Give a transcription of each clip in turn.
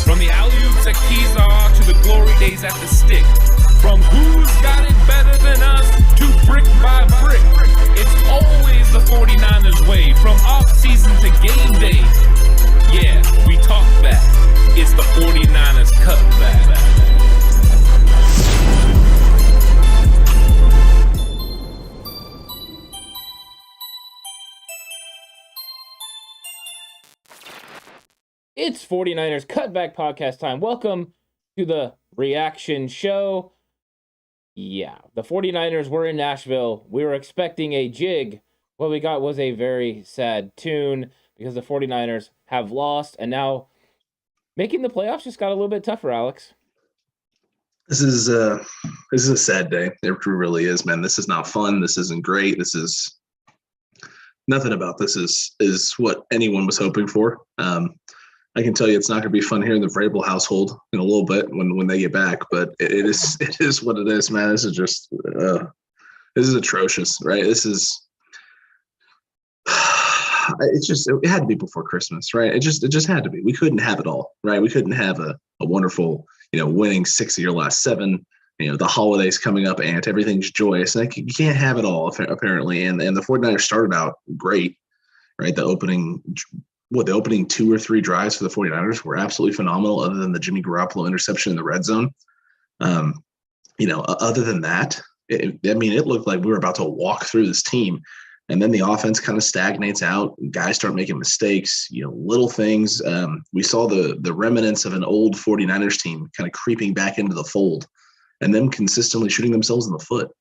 From the alley-oops at Kezar to the glory days at the stick. From who's got it better than us to brick by brick. It's always the 49ers way. From off-season to game day. Yeah, we talk back. It's the 49ers Cutback. It's 49ers Cutback Podcast time. Welcome to the reaction show. Yeah, the 49ers were in Nashville. We were expecting a jig. What we got was a very sad tune because the 49ers have lost, and now making the playoffs just got a little bit tougher, Alex. This is a sad day. It really is, man. This is not fun. This isn't great. This is nothing about this is what anyone was hoping for. I can tell you it's not going to be fun here in the Vrabel household in a little bit when they get back, but it is what it is, man. This is just this is atrocious, right? This is it had to be before Christmas, right? It just had to be. We couldn't have it all, right? We couldn't have a wonderful, winning 6 of your last 7. The holidays coming up and everything's joyous. Like, you can't have it all apparently. And the 49ers started out great, right? The opening 2 or 3 drives for the 49ers were absolutely phenomenal, other than the Jimmy Garoppolo interception in the red zone. Other than that, it looked like we were about to walk through this team. And then the offense kind of stagnates out. Guys start making mistakes, little things. We saw the remnants of an old 49ers team kind of creeping back into the fold and them consistently shooting themselves in the foot.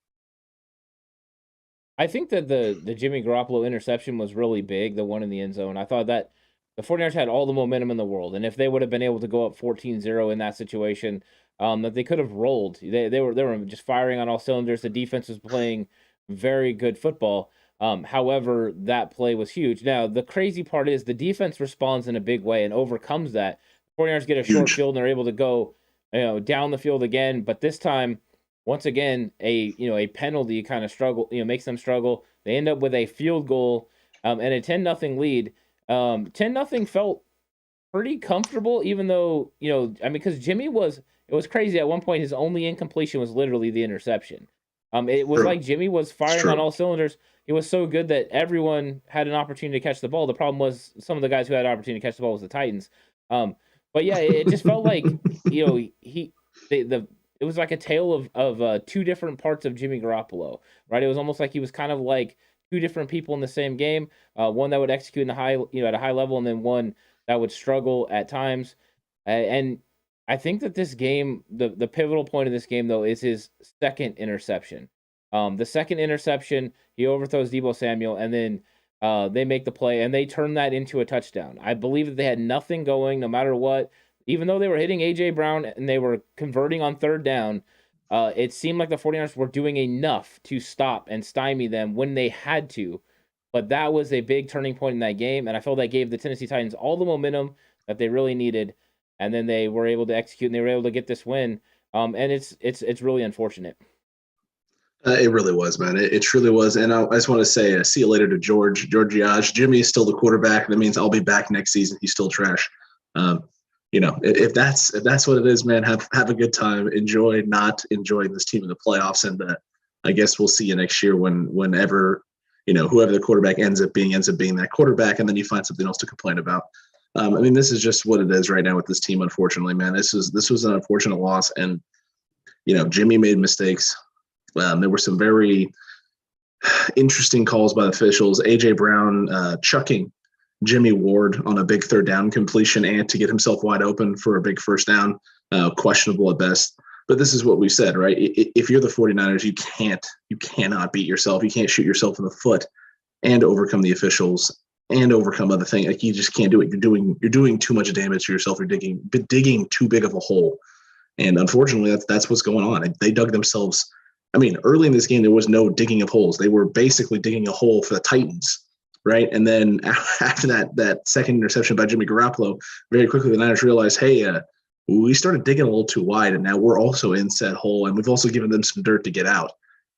I think that the Jimmy Garoppolo interception was really big, the one in the end zone. I thought that the 49ers had all the momentum in the world, and if they would have been able to go up 14-0 in that situation, that they could have rolled. They were just firing on all cylinders. The defense was playing very good football. However, that play was huge. Now, the crazy part is the defense responds in a big way and overcomes that. The 49ers get a short field and they're able to go down the field again, but this time, once again, a penalty kind of struggle, makes them struggle. They end up with a field goal and a 10-0 lead. 10-0 felt pretty comfortable, even though, because Jimmy it was crazy. At one point, his only incompletion was literally the interception. It was like Jimmy was firing on all cylinders. He was so good that everyone had an opportunity to catch the ball. The problem was some of the guys who had an opportunity to catch the ball was the Titans. But yeah, it just felt like, it was like a tale of 2 different parts of Jimmy Garoppolo, right? It was almost like he was kind of like 2 different people in the same game. One that would execute in at a high level, and then one that would struggle at times. And I think that this game, the pivotal point of this game, though, is his second interception. The second interception, he overthrows Deebo Samuel, and then they make the play, and they turn that into a touchdown. I believe that they had nothing going, no matter what. Even though they were hitting A.J. Brown and they were converting on third down, it seemed like the 49ers were doing enough to stop and stymie them when they had to. But that was a big turning point in that game, and I felt that gave the Tennessee Titans all the momentum that they really needed, and then they were able to execute, and they were able to get this win. And it's really unfortunate. It really was, man. It truly was. And I just want to say, see you later to George Yash. Jimmy is still the quarterback. That means I'll be back next season. He's still trash. If that's what it is, man, have a good time. Enjoy not enjoying this team in the playoffs. And I guess we'll see you next year whenever, whoever the quarterback ends up being that quarterback. And then you find something else to complain about. This is just what it is right now with this team, unfortunately, man. This was an unfortunate loss. And, Jimmy made mistakes. There were some very interesting calls by the officials. A.J. Brown chucking Jimmy Ward on a big third down completion and to get himself wide open for a big first down, questionable at best. But this is what we said, right? If you're the 49ers, you cannot beat yourself. You can't shoot yourself in the foot and overcome the officials and overcome other things. Like, you just can't do it. You're doing too much damage to yourself. You're digging too big of a hole. And unfortunately, that's what's going on. They dug themselves. Early in this game, there was no digging of holes. They were basically digging a hole for the Titans, right? And then after that second interception by Jimmy Garoppolo, very quickly the Niners realized, hey, we started digging a little too wide, and now we're also in said hole, and we've also given them some dirt to get out.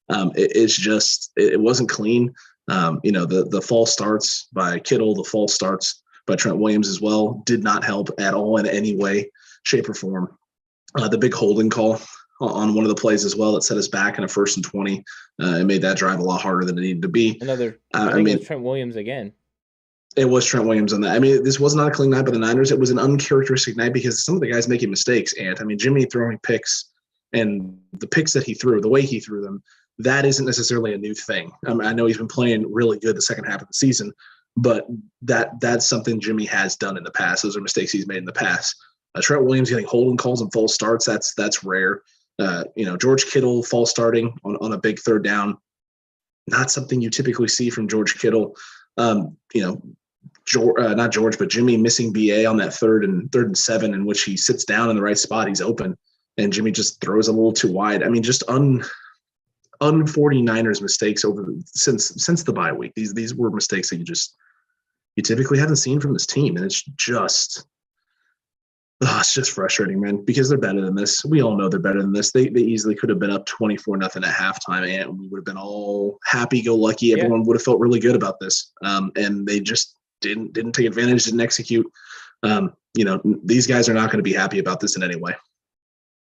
It wasn't clean. The false starts by Kittle, the false starts by Trent Williams as well did not help at all in any way. shape, or form. The big holding call on one of the plays as well that set us back in a 1st and 20. It made that drive a lot harder than it needed to be. I think it was Trent Williams again. It was Trent Williams on that. I mean, this was not a clean night by the Niners. It was an uncharacteristic night because some of the guys making mistakes. And I mean, Jimmy throwing picks and the picks that he threw, the way he threw them, that isn't necessarily a new thing. I know he's been playing really good the second half of the season, but that's something Jimmy has done in the past. Those are mistakes he's made in the past. Trent Williams getting holding calls and false starts, that's rare. George Kittle false starting on a big 3rd down, not something you typically see from George Kittle. Not George, but Jimmy missing BA on that 3rd and 7, in which he sits down in the right spot. He's open, and Jimmy just throws a little too wide. I mean, just 49ers mistakes since the bye week. These were mistakes that you typically haven't seen from this team, and it's just frustrating, man, because they're better than this. We all know they're better than this. They easily could have been up 24-0 at halftime, and we would have been all happy-go-lucky. Everyone would have felt really good about this, and they just didn't take advantage, didn't execute. These guys are not going to be happy about this in any way.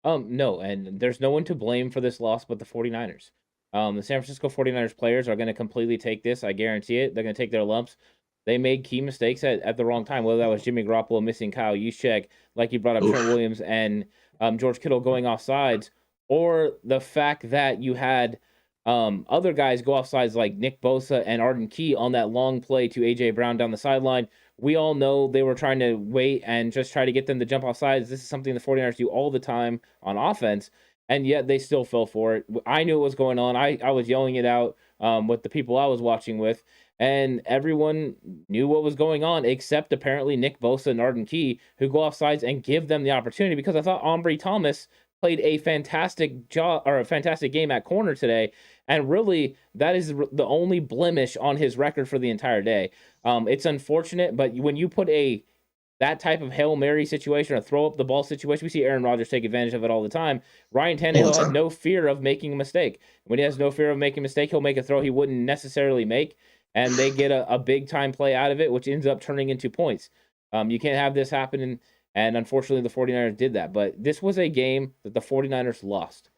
No, and there's no one to blame for this loss but the 49ers. The San Francisco 49ers players are going to completely take this. I guarantee it. They're going to take their lumps. They made key mistakes at the wrong time, whether that was Jimmy Garoppolo missing Kyle Juszczyk, like you brought up, Trent Williams and George Kittle going off sides, or the fact that you had other guys go off sides like Nick Bosa and Arden Key on that long play to A.J. Brown down the sideline. We all know they were trying to wait and just try to get them to jump off sides. This is something the 49ers do all the time on offense, and yet they still fell for it. I knew what was going on. I was yelling it out with the people I was watching with, and everyone knew what was going on except apparently Nick Bosa and Arden Key, who go off sides and give them the opportunity, because I thought Ambry Thomas played a fantastic job or a fantastic game at corner today. And really, that is the only blemish on his record for the entire day. It's unfortunate, but when you put that type of Hail Mary situation or throw up the ball situation, we see Aaron Rodgers take advantage of it all the time. Ryan Tannehill has no fear of making a mistake. When he has no fear of making a mistake, he'll make a throw he wouldn't necessarily make, and they get a big-time play out of it, which ends up turning into points. You can't have this happen, and unfortunately the 49ers did that. But this was a game that the 49ers lost.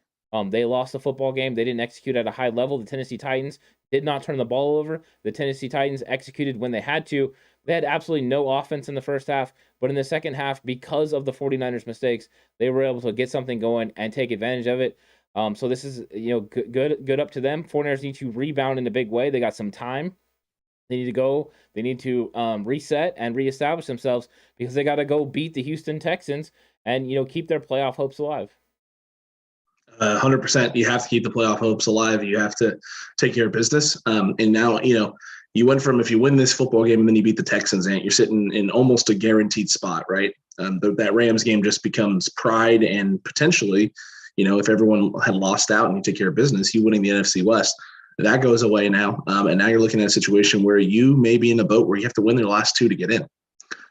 They lost the football game. They didn't execute at a high level. The Tennessee Titans did not turn the ball over. The Tennessee Titans executed when they had to. They had absolutely no offense in the first half, but in the second half, because of the 49ers' mistakes, they were able to get something going and take advantage of it. So this is good up to them. 49ers need to rebound in a big way. They got some time. They need to go. They need to reset and reestablish themselves, because they got to go beat the Houston Texans and keep their playoff hopes alive. 100%. You have to keep the playoff hopes alive. You have to take care of business. And now, you went from, if you win this football game and then you beat the Texans, and you're sitting in almost a guaranteed spot, right? That Rams game just becomes pride, and potentially, if everyone had lost out and you take care of business, you winning the NFC West, that goes away now. And now you're looking at a situation where you may be in a boat where you have to win their last 2 to get in.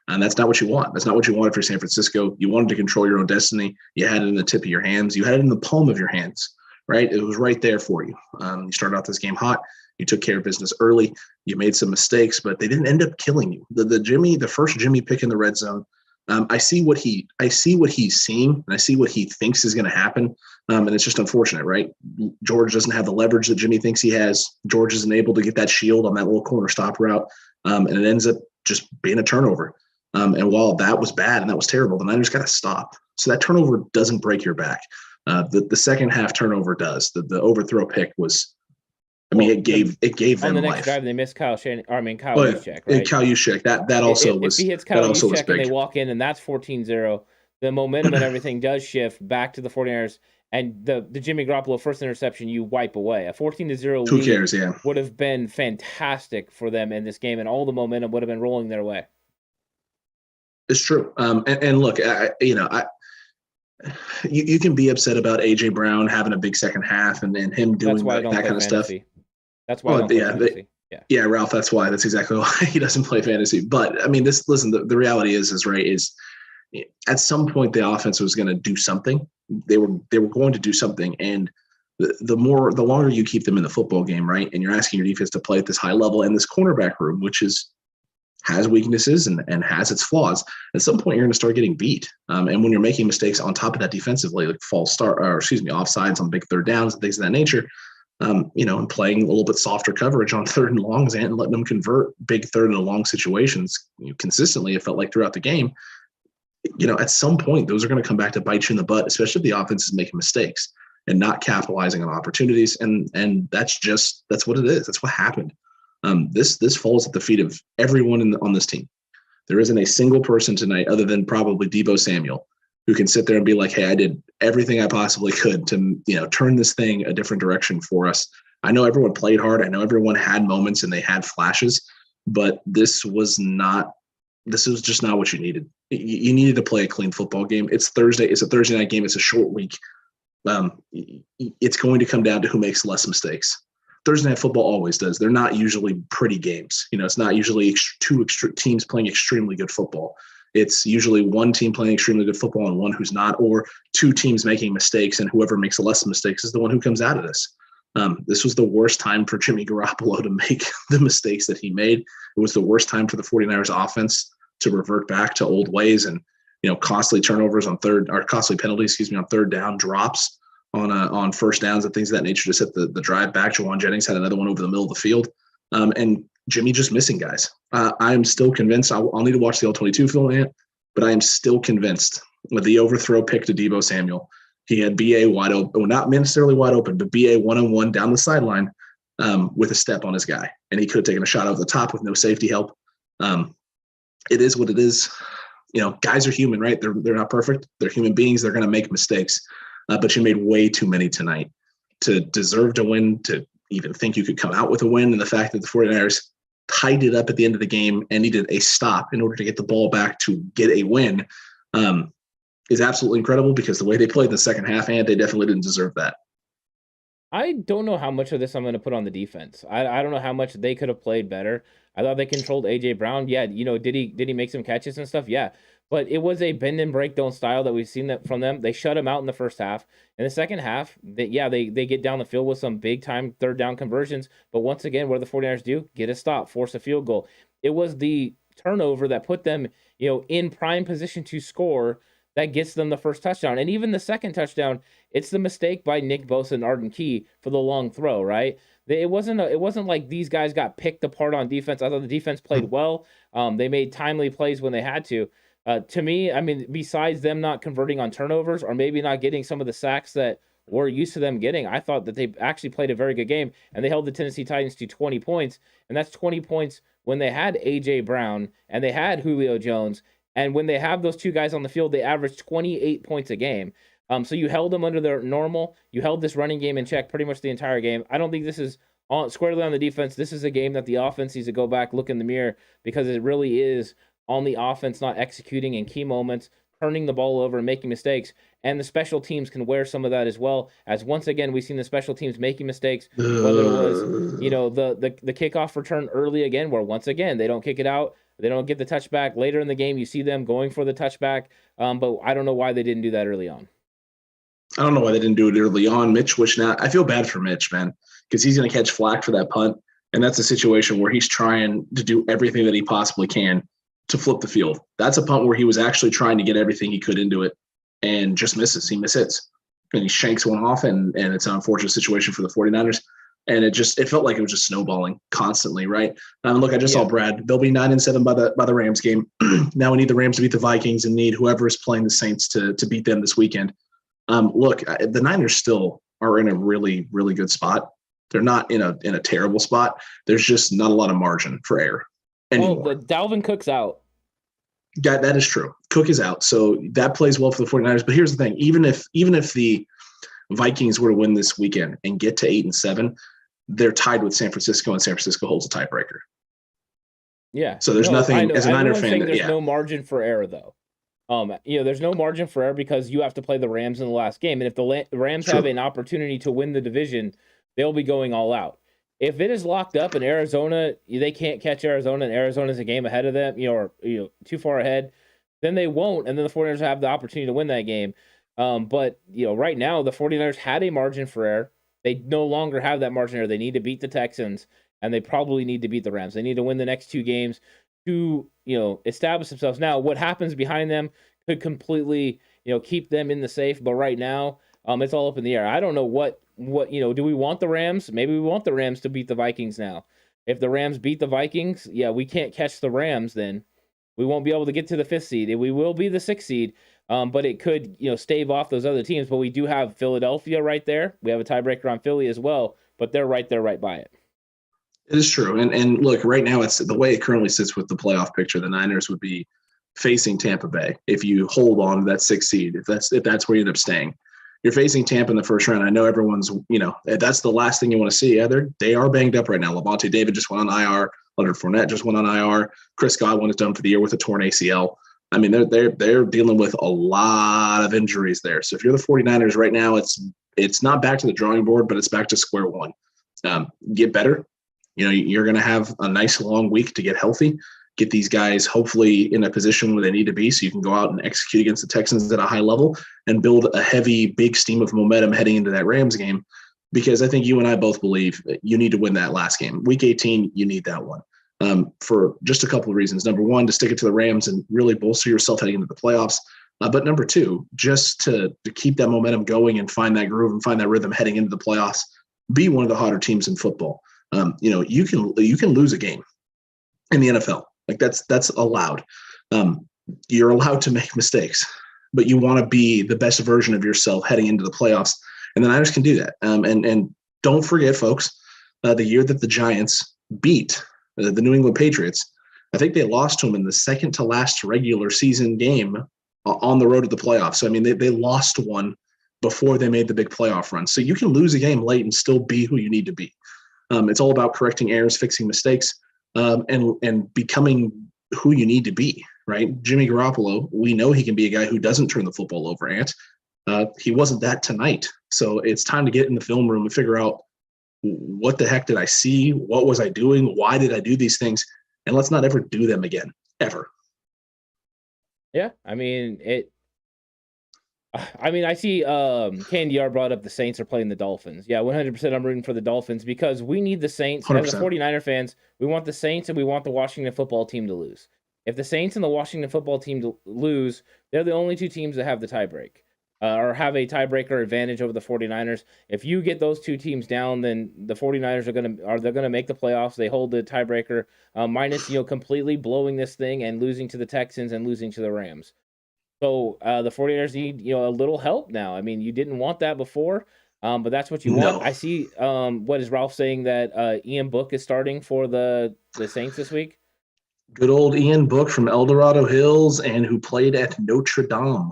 And that's not what you want. That's not what you wanted for San Francisco. You wanted to control your own destiny. You had it in the tip of your hands. You had it in the palm of your hands, right? It was right there for you. You started out this game hot. You took care of business early. You made some mistakes, but they didn't end up killing you. The first Jimmy pick in the red zone, I see what he's seeing, and I see what he thinks is going to happen. And it's just unfortunate, right? George doesn't have the leverage that Jimmy thinks he has. George isn't able to get that shield on that little corner stop route. And it ends up just being a turnover. And while that was bad and that was terrible, the Niners got to stop. So that turnover doesn't break your back. The second half turnover does. The overthrow pick was, it gave them on the next life. drive. They missed Kyle Juszczyk, right? Kyle Juszczyk. That also was. If he hits Kyle Juszczyk and they walk in and that's 14-0, the momentum and everything does shift back to the 49ers. And the Jimmy Garoppolo first interception, you wipe away. A 14-0 lead would have been fantastic for them in this game, and all the momentum would have been rolling their way. It's true. And look, you can be upset about A.J. Brown having a big second half and him doing that kind of stuff. That's why I don't play fantasy. Yeah, Ralph, that's why. That's exactly why he doesn't play fantasy. But, the reality is at some point the offense was going to do something. They were going to do something. And the longer you keep them in the football game, right, and you're asking your defense to play at this high level, and this cornerback room, which is has weaknesses and has its flaws. At some point, you're going to start getting beat. And when you're making mistakes on top of that defensively, like offsides on big third downs and things of that nature, and playing a little bit softer coverage on third and longs and letting them convert big third and long situations consistently, it felt like throughout the game, at some point, those are going to come back to bite you in the butt, especially if the offense is making mistakes and not capitalizing on opportunities. And that's what it is. That's what happened. This falls at the feet of everyone on this team. There isn't a single person tonight other than probably Deebo Samuel who can sit there and be like, hey, I did everything I possibly could to, turn this thing a different direction for us. I know everyone played hard. I know everyone had moments and they had flashes, but this was just not what you needed. You needed to play a clean football game. It's Thursday. It's a Thursday night game. It's a short week. It's going to come down to who makes less mistakes. Thursday night football always does. They're not usually pretty games. It's not usually two teams playing extremely good football. It's usually one team playing extremely good football and one who's not, or two teams making mistakes, and whoever makes less mistakes is the one who comes out of this. This was the worst time for Jimmy Garoppolo to make the mistakes that he made. It was the worst time for the 49ers offense to revert back to old ways and, costly turnovers costly penalties, on third down, drops on first downs and things of that nature to set the drive back. Jawan Jennings had another one over the middle of the field. And Jimmy just missing guys. I'm still convinced. I'll need to watch the All-22 film, Ant, but I am still convinced with the overthrow pick to Deebo Samuel. He had BA wide open, well, not necessarily wide open, but BA one-on-one down the sideline with a step on his guy. And he could have taken a shot over the top with no safety help. It is what it is. Guys are human, right? They're not perfect. They're human beings. They're going to make mistakes. But you made way too many tonight to deserve to win, to even think you could come out with a win. And the fact that the 49ers tied it up at the end of the game and needed a stop in order to get the ball back to get a win is absolutely incredible, because the way they played in the second half, and they definitely didn't deserve that. I don't know how much of this I'm going to put on the defense. I don't know how much they could have played better. I thought they controlled A.J. Brown. Yeah, did he make some catches and stuff? Yeah. But it was a bend and break don't style that we've seen that from them. They shut him out in the first half. In the second half, they get down the field with some big-time third down conversions. But once again, what do the 49ers do? Get a stop, force a field goal. It was the turnover that put them, in prime position to score that gets them the first touchdown. And even the second touchdown, it's the mistake by Nick Bosa and Arden Key for the long throw, right? It wasn't like these guys got picked apart on defense. I thought the defense played well. They made timely plays when they had to. To me, besides them not converting on turnovers or maybe not getting some of the sacks that we're used to them getting, I thought that they actually played a very good game, and they held the Tennessee Titans to 20 points, and that's 20 points when they had A.J. Brown and they had Julio Jones, and when they have those two guys on the field, they average 28 points a game. So you held them under their normal. You held this running game in check pretty much the entire game. I don't think this is squarely on the defense. This is a game that the offense needs to go back, look in the mirror, because it really is on the offense not executing in key moments, turning the ball over and making mistakes. And the special teams can wear some of that as well, as once again we've seen the special teams making mistakes, whether it was the kickoff return early again, where once again they don't kick it out, they don't get the touchback. Later in the game you see them going for the touchback, but I don't know why they didn't do that early on. I don't know why they didn't do it early on. Mitch Wishnack, I feel bad for Mitch, man, because he's going to catch flack for that punt, and that's a situation where he's trying to do everything that he possibly can to flip the field. That's a punt where he was actually trying to get everything he could into it and just misses. He mishits. And he shanks one off, and it's an unfortunate situation for the 49ers. And it felt like it was just snowballing constantly, right? Look, I just saw Brad. They'll be 9-7 by the Rams game. Now we need the Rams to beat the Vikings and need whoever is playing the Saints to beat them this weekend. Look, the Niners still are in a really, really good spot. They're not in a terrible spot. There's just not a lot of margin for error anymore. Well, Dalvin Cook's out. Yeah, that is true. Cook is out, so that plays well for the 49ers. But here's the thing: even if the Vikings were to win this weekend and get to 8-7, they're tied with San Francisco, and San Francisco holds a tiebreaker. Yeah. So there's nothing as a Niner fan. There's no margin for error, though. There's no margin for error because you have to play the Rams in the last game, and if the Rams have an opportunity to win the division, they'll be going all out. If it is locked up and Arizona, they can't catch Arizona, and Arizona's a game ahead of them, or too far ahead, then they won't, and then the 49ers have the opportunity to win that game. But right now the 49ers had a margin for error. They no longer have that margin for error. They need to beat the Texans, and they probably need to beat the Rams. They need to win the next two games to, establish themselves. Now, what happens behind them could completely, keep them in the safe. But right now, it's all up in the air. I don't know what, do we want the Rams? Maybe we want the Rams to beat the Vikings now. If the Rams beat the Vikings, we can't catch the Rams then. We won't be able to get to the 5th seed. We will be the 6th seed, but it could, stave off those other teams. But we do have Philadelphia right there. We have a tiebreaker on Philly as well, but they're right there, right by it. It is true. And look, right now, it's the way it currently sits with the playoff picture. The Niners would be facing Tampa Bay if you hold on to that 6th seed, if that's where you end up staying. You're facing Tampa in the first round. I know everyone's, that's the last thing you want to see. Yeah, they are banged up right now. Levante David just went on IR. Leonard Fournette just went on IR. Chris Godwin is done for the year with a torn ACL. I mean, they're dealing with a lot of injuries there. So if you're the 49ers right now, it's not back to the drawing board, but it's back to square one. Get better. You're going to have a nice long week to get healthy, get these guys hopefully in a position where they need to be so you can go out and execute against the Texans at a high level and build a heavy, big steam of momentum heading into that Rams game. Because I think you and I both believe you need to win that last game. Week 18, you need that one for just a couple of reasons. Number one, to stick it to the Rams and really bolster yourself heading into the playoffs. But number two, just to keep that momentum going and find that groove and find that rhythm heading into the playoffs, be one of the hotter teams in football. You can lose a game in the NFL. Like that's allowed. You're allowed to make mistakes, but you want to be the best version of yourself heading into the playoffs. And the Niners can do that. And don't forget, folks, the year that the Giants beat the New England Patriots, I think they lost to them in the second to last regular season game on the road to the playoffs. So, I mean, they lost one before they made the big playoff run. So you can lose a game late and still be who you need to be. It's all about correcting errors, fixing mistakes, and becoming who you need to be, right? Jimmy Garoppolo, we know he can be a guy who doesn't turn the football over, Ant. He wasn't that tonight. So it's time to get in the film room and figure out what the heck did I see? What was I doing? Why did I do these things? And let's not ever do them again, ever. Yeah, I mean, I see KNDR brought up the Saints are playing the Dolphins. Yeah, 100% I'm rooting for the Dolphins because we need the Saints. 100%. As the 49er fans, we want the Saints and we want the Washington football team to lose. If the Saints and the Washington football team lose, they're the only two teams that have the tiebreak. Or have a tiebreaker advantage over the 49ers. If you get those two teams down, then the 49ers they're gonna make the playoffs. They hold the tiebreaker, minus completely blowing this thing and losing to the Texans and losing to the Rams. So the 49ers need a little help now. I mean, you didn't want that before, but that's what you want. I see. What is Ralph saying that Ian Book is starting for the Saints this week? Good old Ian Book from El Dorado Hills and who played at Notre Dame.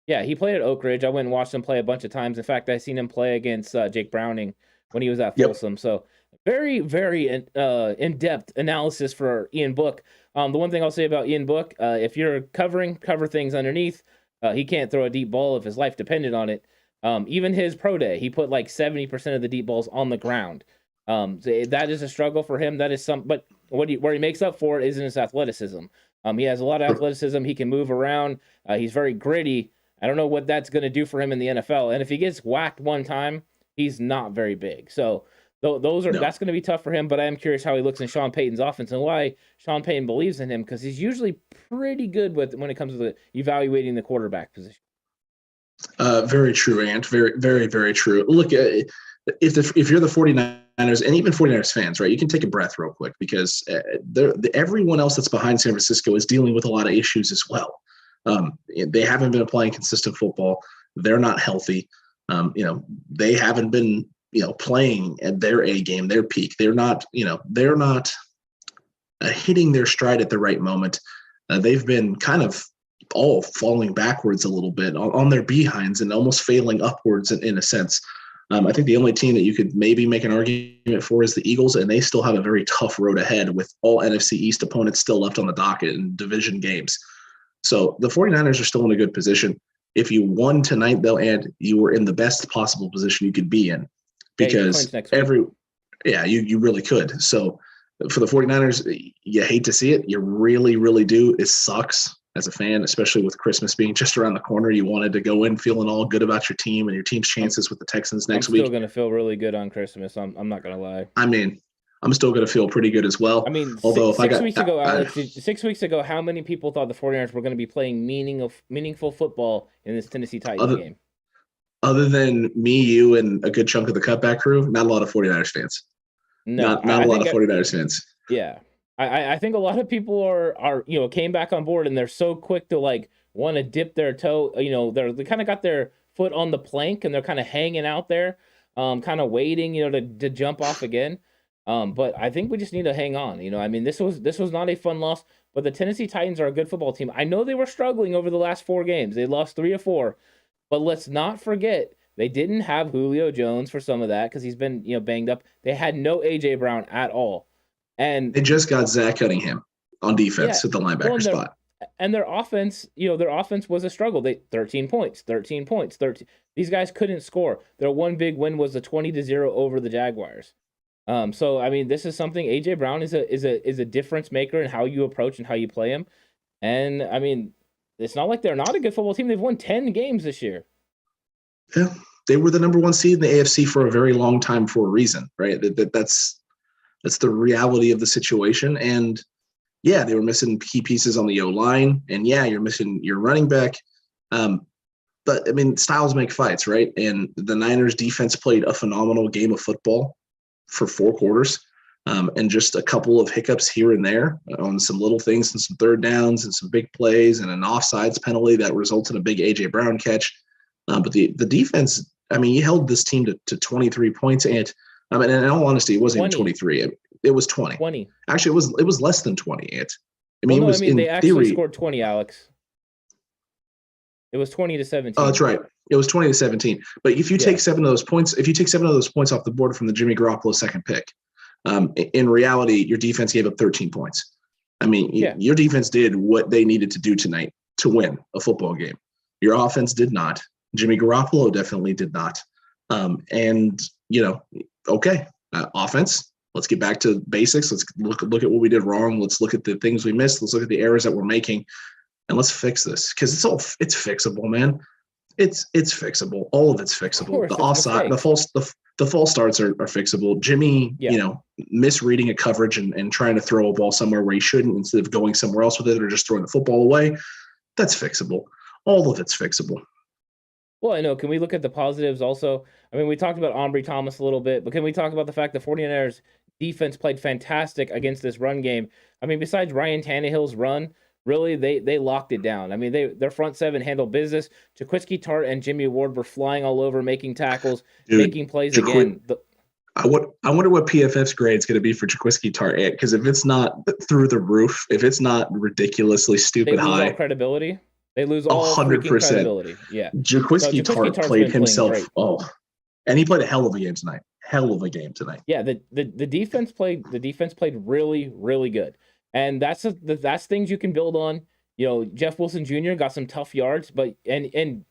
Yeah, he played at Oak Ridge. I went and watched him play a bunch of times. In fact, I seen him play against Jake Browning when he was at Folsom. Yep. So very, very in-depth analysis for Ian Book. The one thing I'll say about Ian Book, if you're cover things underneath, he can't throw a deep ball if his life depended on it. Even his pro day, he put like 70% of the deep balls on the ground. So that is a struggle for him. That is but where he makes up for it is in his athleticism. He has a lot of athleticism. He can move around. He's very gritty. I don't know what that's going to do for him in the NFL. And if he gets whacked one time, he's not very big. So that's going to be tough for him. But I am curious how he looks in Sean Payton's offense and why Sean Payton believes in him, because he's usually pretty good when it comes to the evaluating the quarterback position. Very true, Ant. Very, very, very true. Look, if you're the 49ers and even 49ers fans, right, you can take a breath real quick because everyone else that's behind San Francisco is dealing with a lot of issues as well. They haven't been playing consistent football. They're not healthy. They haven't been, playing at their A game, their peak. They're not hitting their stride at the right moment. They've been kind of all falling backwards a little bit on their behinds and almost failing upwards in a sense. I think the only team that you could maybe make an argument for is the Eagles, and they still have a very tough road ahead with all NFC East opponents still left on the docket in division games. So the 49ers are still in a good position. If you won tonight, though, and you were in the best possible position you could be in, because you really could. So for the 49ers, you hate to see it. You really, really do. It sucks as a fan, especially with Christmas being just around the corner. You wanted to go in feeling all good about your team and your team's chances with the Texans next week. I'm still going to feel really good on Christmas. I'm not going to lie. I mean, I'm still going to feel pretty good as well. I mean, although six weeks ago, Alex, 6 weeks ago, how many people thought the 49ers were going to be playing meaningful football in this Tennessee Titans game? Other than me, you, and a good chunk of the Cutback crew, not a lot of 49ers fans. No, not a lot of 49ers fans. Yeah. I think a lot of people are came back on board, and they're so quick to like want to dip their toe. They kind of got their foot on the plank, and they're kind of hanging out there, kind of waiting, to jump off again. But I think we just need to hang on. I mean, this was not a fun loss, but the Tennessee Titans are a good football team. I know they were struggling over the last 4 games. They lost 3 of 4, but let's not forget they didn't have Julio Jones for some of that because he's been banged up. They had no AJ Brown at all, and they just got Zach Cunningham on defense at the linebacker spot. And their offense, their offense was a struggle. 13 points. These guys couldn't score. Their one big win was the 20-0 over the Jaguars. So I mean, this is something. AJ Brown is a difference maker in how you approach and how you play him. And I mean, it's not like they're not a good football team. They've won 10 games this year. Yeah, they were the number 1 seed in the AFC for a very long time for a reason, right? That's the reality of the situation. And yeah, they were missing key pieces on the O-line, and yeah, you're missing your running back. But I mean, styles make fights, right? And the Niners defense played a phenomenal game of football for 4 quarters, and just a couple of hiccups here and there on some little things and some third downs and some big plays and an offsides penalty that resulted in a big AJ Brown catch. But the defense, I mean, he held this team to 23 points, and I mean, in all honesty, it wasn't even 23. It was 20. 20. Actually, it was less than 20. They actually scored 20, Alex. It was 20-17. Oh, that's right. It was 20-17. But if you take 7 of those points, off the board from the Jimmy Garoppolo second pick, in reality, your defense gave up 13 points. I mean, your defense did what they needed to do tonight to win a football game. Your offense did not. Jimmy Garoppolo definitely did not. Offense. Let's get back to basics. Let's look at what we did wrong. Let's look at the things we missed. Let's look at the errors that we're making, and let's fix this because it's fixable, man. It's fixable. All of it's fixable. The offside, the false starts are fixable. Jimmy, misreading a coverage and trying to throw a ball somewhere where he shouldn't instead of going somewhere else with it or just throwing the football away. That's fixable. All of it's fixable. Well, I know. Can we look at the positives also? I mean, we talked about Ambry Thomas a little bit, but can we talk about the fact the 49ers defense played fantastic against this run game? I mean, besides Ryan Tannehill's run, really, they locked it down. I mean, their front 7 handled business. Jaquiski Tartt and Jimmy Ward were flying all over, making tackles, making plays again. I wonder what PFF's grade is going to be for Jaquiski Tartt, because if it's not through the roof, if it's not ridiculously stupid high, all credibility. They lose all 100% credibility. Yeah, Jaquiski Tartt played himself. And he played a hell of a game tonight. Yeah, the defense played really, really good. And that's things you can build on. Jeff Wilson Jr. got some tough yards, but and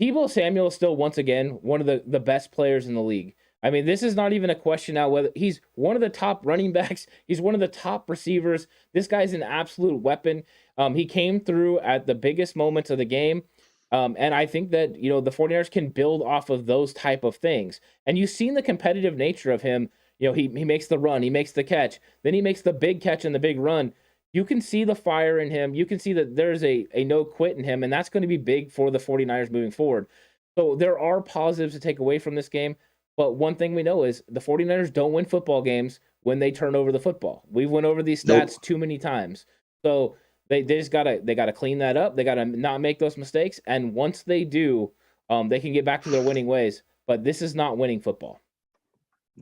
Deebo Samuel is still once again one of the best players in the league. I mean, this is not even a question now whether he's one of the top running backs, he's one of the top receivers. This guy's an absolute weapon. He came through at the biggest moments of the game. And I think that, the 49ers can build off of those type of things. And you've seen the competitive nature of him. He makes the run, he makes the catch, then he makes the big catch and the big run. You can see the fire in him. You can see that there's a no quit in him, and that's going to be big for the 49ers moving forward. So there are positives to take away from this game. But one thing we know is the 49ers don't win football games when they turn over the football. We've went over these stats too many times. So they just gotta clean that up. They gotta not make those mistakes. And once they do, they can get back to their winning ways. But this is not winning football.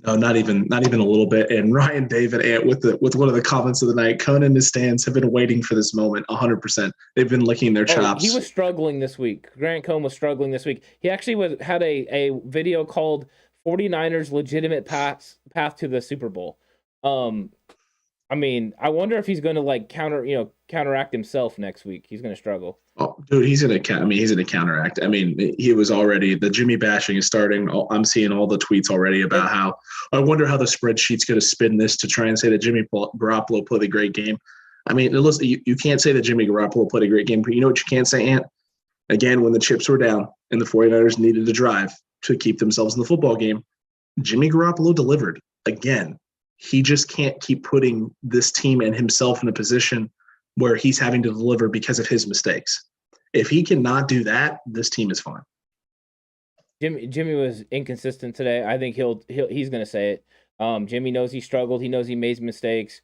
No, not even a little bit. And Ryan David with one of the comments of the night, Conan and his stands have been waiting for this moment 100%. They've been licking their chops. He was struggling this week. Grant Cohn was struggling this week. He actually had a video called 49ers legitimate path to the Super Bowl. I mean, I wonder if he's going to counteract himself next week. He's going to struggle. Oh, dude, he's going to counteract. I mean, he was already, the Jimmy bashing is starting. I'm seeing all the tweets already about how, I wonder how the spreadsheet's going to spin this to try and say that Jimmy Garoppolo played a great game. I mean, listen, you can't say that Jimmy Garoppolo played a great game, but you know what you can say, Ant? Again, when the chips were down and the 49ers needed to drive to keep themselves in the football game, Jimmy Garoppolo delivered again. he just can't keep putting this team and himself in a position where he's having to deliver because of his mistakes. If he cannot do that, this team is fine. Jimmy was inconsistent today. I think he's going to say it. Jimmy knows he struggled. He knows he made mistakes.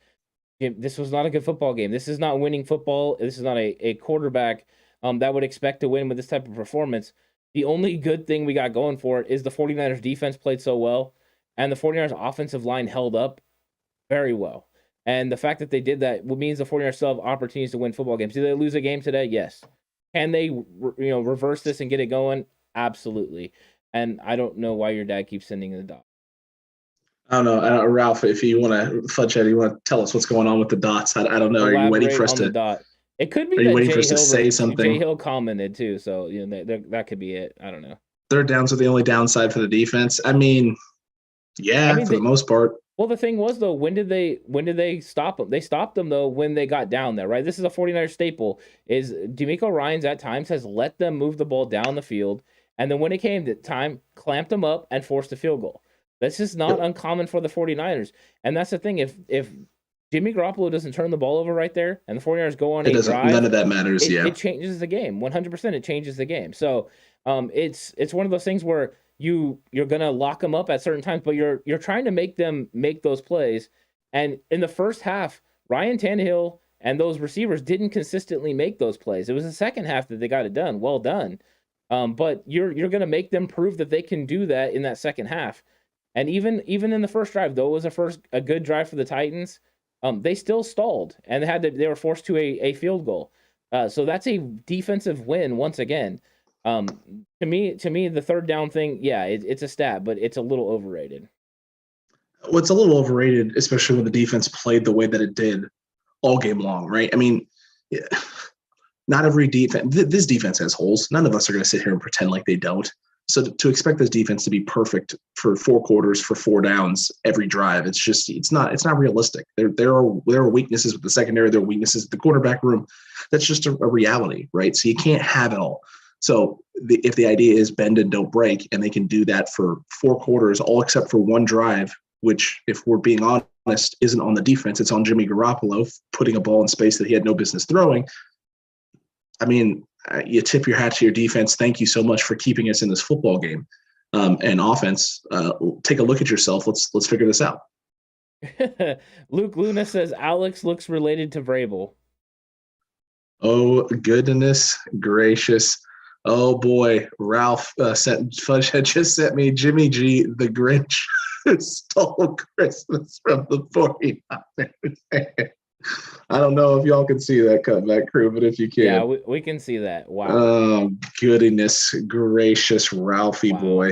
This was not a good football game. This is not winning football. This is not a quarterback that would expect to win with this type of performance. The only good thing we got going for it is the 49ers defense played so well, and the 49ers offensive line held up very well. And the fact that they did that means the 49ers still have opportunities to win football games. Did they lose a game today? Yes. Can they reverse this and get it going? Absolutely. And I don't know why your dad keeps sending the dot. I don't know. Ralph, if you want to fudge it, you want to tell us what's going on with the dots. I don't know. Are you waiting for us to dot? It could be. Are you waiting for us to say something? Jay Hill commented too, so that could be it. I don't know. Third downs are the only downside for the defense. I mean, for the most part. Well, the thing was, though, when did they stop them? They stopped them, though, when they got down there, right? This is a 49er staple, is DeMeco Ryans at times has let them move the ball down the field, and then when it came to time, clamped them up and forced a field goal. That's just not uncommon for the 49ers. And that's the thing, if Jimmy Garoppolo doesn't turn the ball over right there, and the 49ers go on a drive, none of that matters, it changes the game. 100% it changes the game. So it's one of those things where you're gonna lock them up at certain times, but you're trying to make them make those plays. And in the first half, Ryan Tannehill and those receivers didn't consistently make those plays. It was the second half that they got it done. Well done. But you're gonna make them prove that they can do that in that second half. And even in the first drive, though it was a good drive for the Titans, they still stalled and they were forced to a field goal. So that's a defensive win once again. To me, the third down thing, it's a stat, but it's a little overrated. Well, it's a little overrated, especially when the defense played the way that it did all game long, right? I mean, not every defense. This defense has holes. None of us are going to sit here and pretend like they don't. So to expect this defense to be perfect for 4 quarters, for 4 downs every drive, it's not realistic. There are weaknesses with the secondary. There are weaknesses at the quarterback room. That's just a reality, right? So you can't have it all. So if the idea is bend and don't break, and they can do that for 4 quarters, all except for one drive, which, if we're being honest, isn't on the defense, it's on Jimmy Garoppolo putting a ball in space that he had no business throwing. I mean, you tip your hat to your defense. Thank you so much for keeping us in this football game. And offense, take a look at yourself. Let's figure this out. Luke Luna says Alex looks related to Vrabel. Oh, goodness gracious. Oh, boy. Ralph Fudge had just sent me Jimmy G, the Grinch, stole Christmas from the 49ers. I don't know if y'all can see that Cutback crew, but if you can. Yeah, we can see that. Wow. Oh, goodness gracious, Ralphie boy.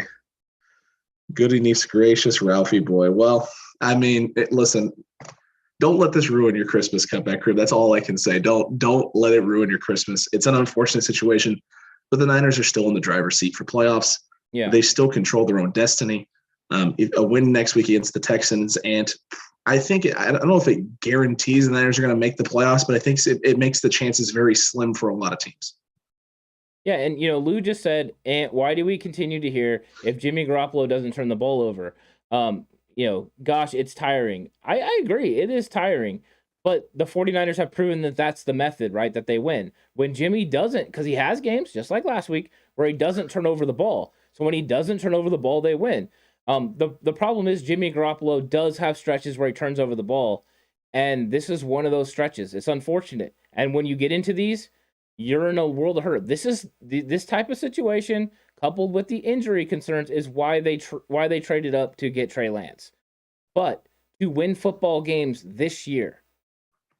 Goodness gracious, Ralphie boy. Well, I mean, listen, don't let this ruin your Christmas, Cutback crew. That's all I can say. Don't let it ruin your Christmas. It's an unfortunate situation, but the Niners are still in the driver's seat for playoffs. Yeah. They still control their own destiny. A win next week against the Texans, and I don't know if it guarantees the Niners are going to make the playoffs, but I think it makes the chances very slim for a lot of teams. Yeah, and Lou just said, and why do we continue to hear if Jimmy Garoppolo doesn't turn the ball over? Gosh, it's tiring. I agree, it is tiring, but the 49ers have proven that that's the method, right? That they win. When Jimmy doesn't, because he has games, just like last week, where he doesn't turn over the ball. So when he doesn't turn over the ball, they win. The problem is Jimmy Garoppolo does have stretches where he turns over the ball, and this is one of those stretches. It's unfortunate, and when you get into these, you're in a world of hurt. This is this type of situation, coupled with the injury concerns, is why they traded up to get Trey Lance. But to win football games this year,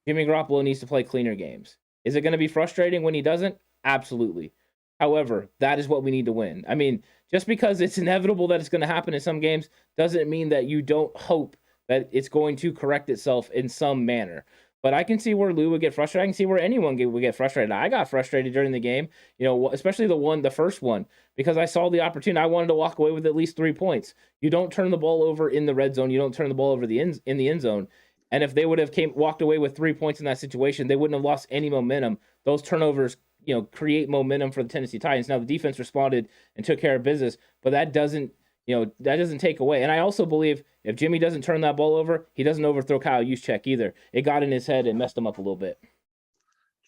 Jimmy Garoppolo needs to play cleaner games. Is it going to be frustrating when he doesn't? Absolutely. However, that is what we need to win. I mean, just because it's inevitable that it's going to happen in some games doesn't mean that you don't hope that it's going to correct itself in some manner. But I can see where Lou would get frustrated. I can see where anyone would get frustrated. I got frustrated during the game, especially the first one, because I saw the opportunity. I wanted to walk away with at least 3 points. You don't turn the ball over in the red zone. You don't turn the ball over in the end zone. And if they would have walked away with 3 points in that situation, they wouldn't have lost any momentum. Those turnovers create momentum for the Tennessee Titans. Now, the defense responded and took care of business, but that doesn't that doesn't take away. And I also believe if Jimmy doesn't turn that ball over, he doesn't overthrow Kyle Juszczyk either. It got in his head and messed him up a little bit.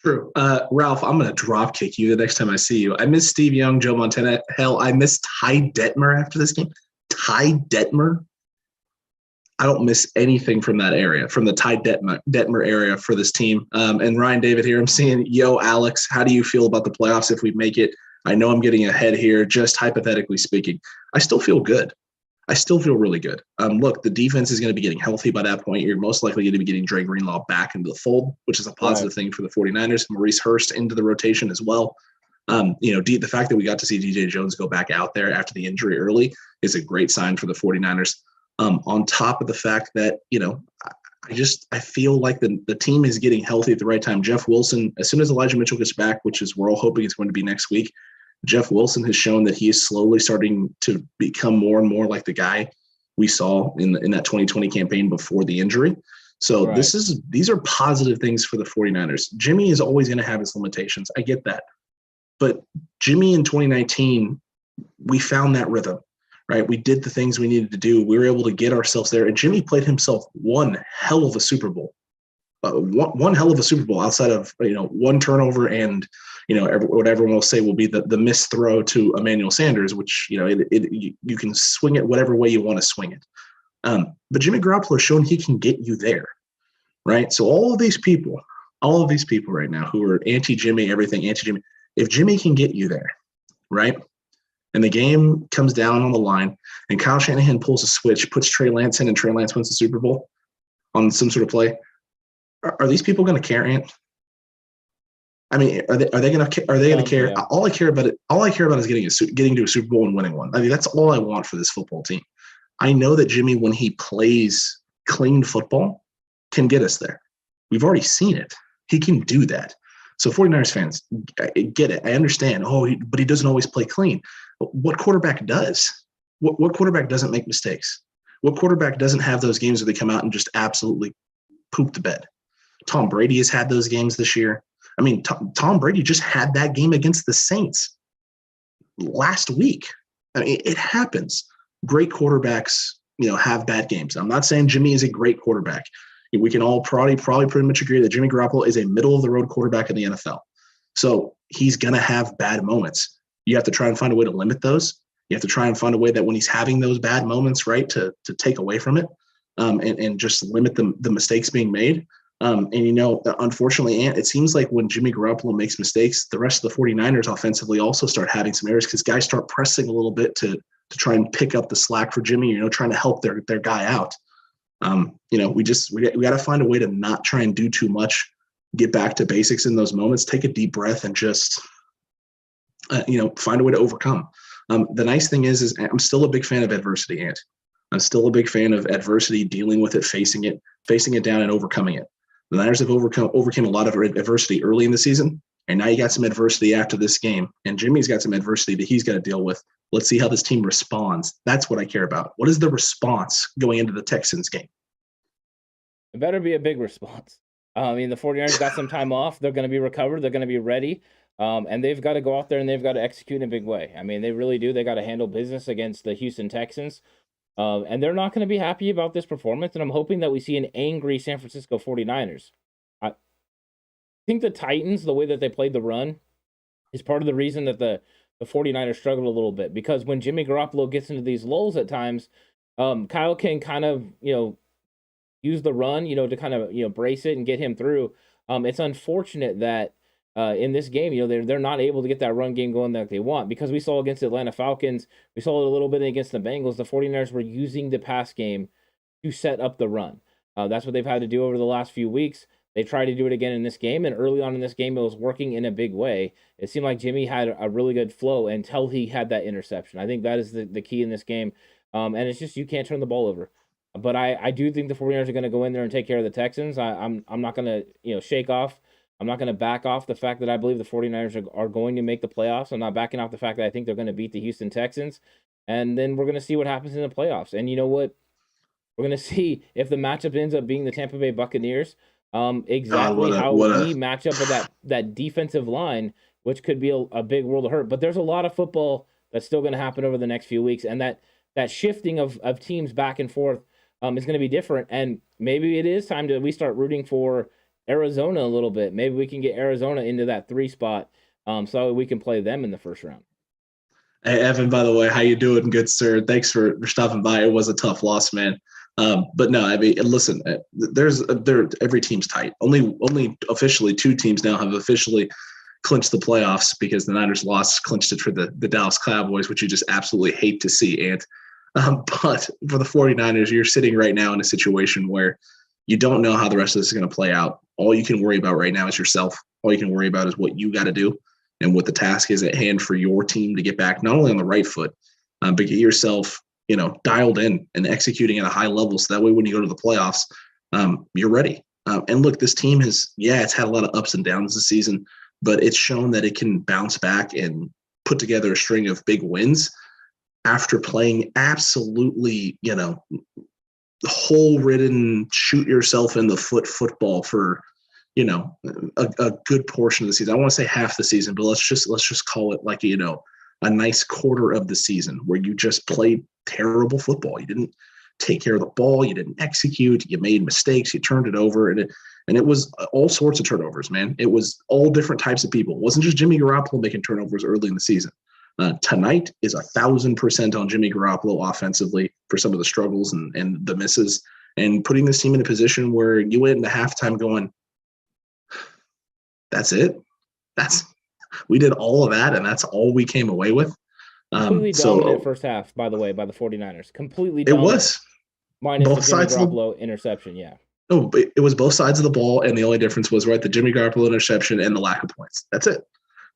True. Ralph, I'm going to drop kick you the next time I see you. I miss Steve Young, Joe Montana. Hell, I miss Ty Detmer after this game. Ty Detmer. I don't miss anything from that area, from the Ty Detmer area for this team. And Ryan David here, I'm seeing, yo, Alex, how do you feel about the playoffs if we make it? I know I'm getting ahead here, just hypothetically speaking. I still feel good. I still feel really good. Look, the defense is going to be getting healthy by that point. You're most likely going to be getting Dre Greenlaw back into the fold, which is a positive thing for the 49ers. Maurice Hurst into the rotation as well. The fact that we got to see DJ Jones go back out there after the injury early is a great sign for the 49ers. On top of the fact that, I feel like the team is getting healthy at the right time. Jeff Wilson, as soon as Elijah Mitchell gets back, which is we're all hoping it's going to be next week, Jeff Wilson has shown that he is slowly starting to become more and more like the guy we saw in that 2020 campaign before the injury. So these are positive things for the 49ers. Jimmy is always going to have his limitations. I get that. But Jimmy in 2019, we found that rhythm, right? We did the things we needed to do. We were able to get ourselves there. And Jimmy played himself one hell of a Super Bowl. One hell of a Super Bowl outside of, one turnover and, what everyone will say will be the missed throw to Emmanuel Sanders, which, you can swing it whatever way you want to swing it. But Jimmy Garoppolo has shown he can get you there, right? So all of these people right now who are anti-Jimmy, everything anti-Jimmy, if Jimmy can get you there, right, and the game comes down on the line and Kyle Shanahan pulls a switch, puts Trey Lance in, and Trey Lance wins the Super Bowl on some sort of play, are these people going to care, Ant? I mean, are they going to care? Yeah. All I care about is getting to a Super Bowl and winning one. I mean, that's all I want for this football team. I know that Jimmy, when he plays clean football, can get us there. We've already seen it. He can do that. So 49ers fans, I get it. I understand. But he doesn't always play clean. But what quarterback does? What quarterback doesn't make mistakes? What quarterback doesn't have those games where they come out and just absolutely poop the bed? Tom Brady has had those games this year. I mean, Tom Brady just had that game against the Saints last week. I mean, it happens. Great quarterbacks, have bad games. I'm not saying Jimmy is a great quarterback. We can all probably pretty much agree that Jimmy Garoppolo is a middle-of-the-road quarterback in the NFL. So he's going to have bad moments. You have to try and find a way to limit those. You have to try and find a way that when he's having those bad moments, right, to take away from it and just limit the mistakes being made. Unfortunately, Ant, it seems like when Jimmy Garoppolo makes mistakes, the rest of the 49ers offensively also start having some errors because guys start pressing a little bit to try and pick up the slack for Jimmy, trying to help their guy out. We got to find a way to not try and do too much, get back to basics in those moments, take a deep breath and just, find a way to overcome. The nice thing is I'm still a big fan of adversity, Ant. I'm still a big fan of adversity, dealing with it, facing it down and overcoming it. The Niners have overcame a lot of adversity early in the season, and now you got some adversity after this game, and Jimmy's got some adversity that he's got to deal with. Let's see how this team responds. That's what I care about. What is the response going into the Texans game? It better be a big response. The 49ers got some time off. They're going to be recovered. They're going to be ready, and they've got to go out there and they've got to execute in a big way. I mean, they really do. They got to handle business against the Houston Texans. And they're not going to be happy about this performance, and I'm hoping that we see an angry San Francisco 49ers. I think the Titans, the way that they played the run, is part of the reason that the 49ers struggled a little bit, because when Jimmy Garoppolo gets into these lulls at times, Kyle can kind of, use the run, to kind of, brace it and get him through. It's unfortunate that in this game, they're not able to get that run game going that they want, because we saw against the Atlanta Falcons, we saw it a little bit against the Bengals. The 49ers were using the pass game to set up the run. That's what they've had to do over the last few weeks. They tried to do it again in this game, and early on in this game, it was working in a big way. It seemed like Jimmy had a really good flow until he had that interception. I think that is the key in this game, and it's just you can't turn the ball over. But I do think the 49ers are going to go in there and take care of the Texans. I'm not going to shake off. I'm not going to back off the fact that I believe the 49ers are going to make the playoffs. I'm not backing off the fact that I think they're going to beat the Houston Texans. And then we're going to see what happens in the playoffs. And you know what? We're going to see if the matchup ends up being the Tampa Bay Buccaneers, exactly how we match up with that defensive line, which could be a big world of hurt. But there's a lot of football that's still going to happen over the next few weeks. And that that shifting of teams back and forth is going to be different. And maybe it is time we start rooting for Arizona a little bit. Maybe we can get Arizona into that 3 spot so we can play them in the first round. Hey, Evan, by the way, how you doing? Good, sir. Thanks for stopping by. It was a tough loss, man. But no, I mean, listen, every team's tight. Only officially 2 teams now have officially clinched the playoffs because the Niners clinched it for the Dallas Cowboys, which you just absolutely hate to see. And but for the 49ers, you're sitting right now in a situation where you don't know how the rest of this is going to play out. All you can worry about right now is yourself. All you can worry about is what you got to do and what the task is at hand for your team to get back not only on the right foot, but get yourself, dialed in and executing at a high level. So that way, when you go to the playoffs, you're ready. And look, this team it's had a lot of ups and downs this season, but it's shown that it can bounce back and put together a string of big wins after playing absolutely, hole-ridden, shoot yourself in the foot football for, a good portion of the season. I want to say half the season, but let's just call it like, a nice quarter of the season where you just played terrible football. You didn't take care of the ball. You didn't execute. You made mistakes. You turned it over. And it was all sorts of turnovers, man. It was all different types of people. It wasn't just Jimmy Garoppolo making turnovers early in the season. Tonight is 1,000% on Jimmy Garoppolo offensively for some of the struggles and the misses, and putting this team in a position where you went into halftime going, that's it. We did all of that, and that's all we came away with. Completely dominant first half, by the way, by the 49ers. Completely dominant. It was. Minus both the Jimmy sides Garoppolo interception, yeah. No, but it was both sides of the ball, and the only difference was, the Jimmy Garoppolo interception and the lack of points. That's it.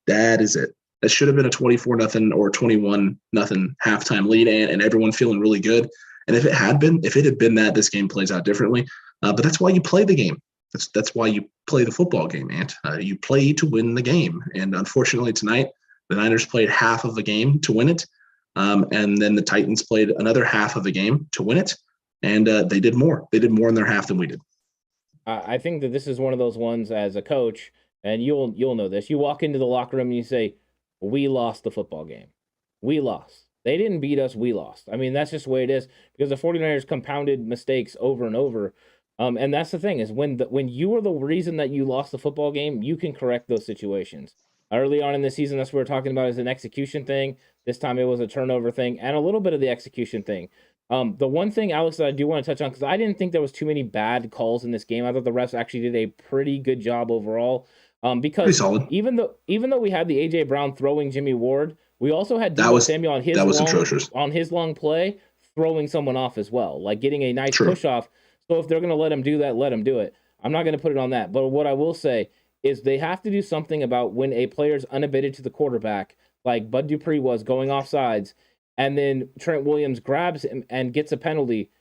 That is it. That should have been a 24-0 or 21-0 halftime lead, and everyone feeling really good. And if it had been that, this game plays out differently. But that's why you play the game. That's why you play the football game, Ant. You play to win the game. And unfortunately tonight, the Niners played half of the game to win it. And then the Titans played another half of the game to win it. And they did more. They did more in their half than we did. I think that this is one of those ones as a coach, and you'll know this. You walk into the locker room and you say, we lost the football game. We lost. They didn't beat us. We lost. I mean, that's just the way it is because the 49ers compounded mistakes over and over. And that's the thing is when you are the reason that you lost the football game, you can correct those situations. Early on in the season, that's what we're talking about is an execution thing. This time it was a turnover thing and a little bit of the execution thing. The one thing, Alex, that I do want to touch on, because I didn't think there was too many bad calls in this game. I thought the refs actually did a pretty good job overall. Because even though we had the A.J. Brown throwing Jimmy Ward, we also had Deebo Samuel on his long play throwing someone off as well, like getting a nice push off. So if they're going to let him do that, let him do it. I'm not going to put it on that. But what I will say is they have to do something about when a player's unabated to the quarterback, like Bud Dupree was going off sides, and then Trent Williams grabs him and gets a penalty.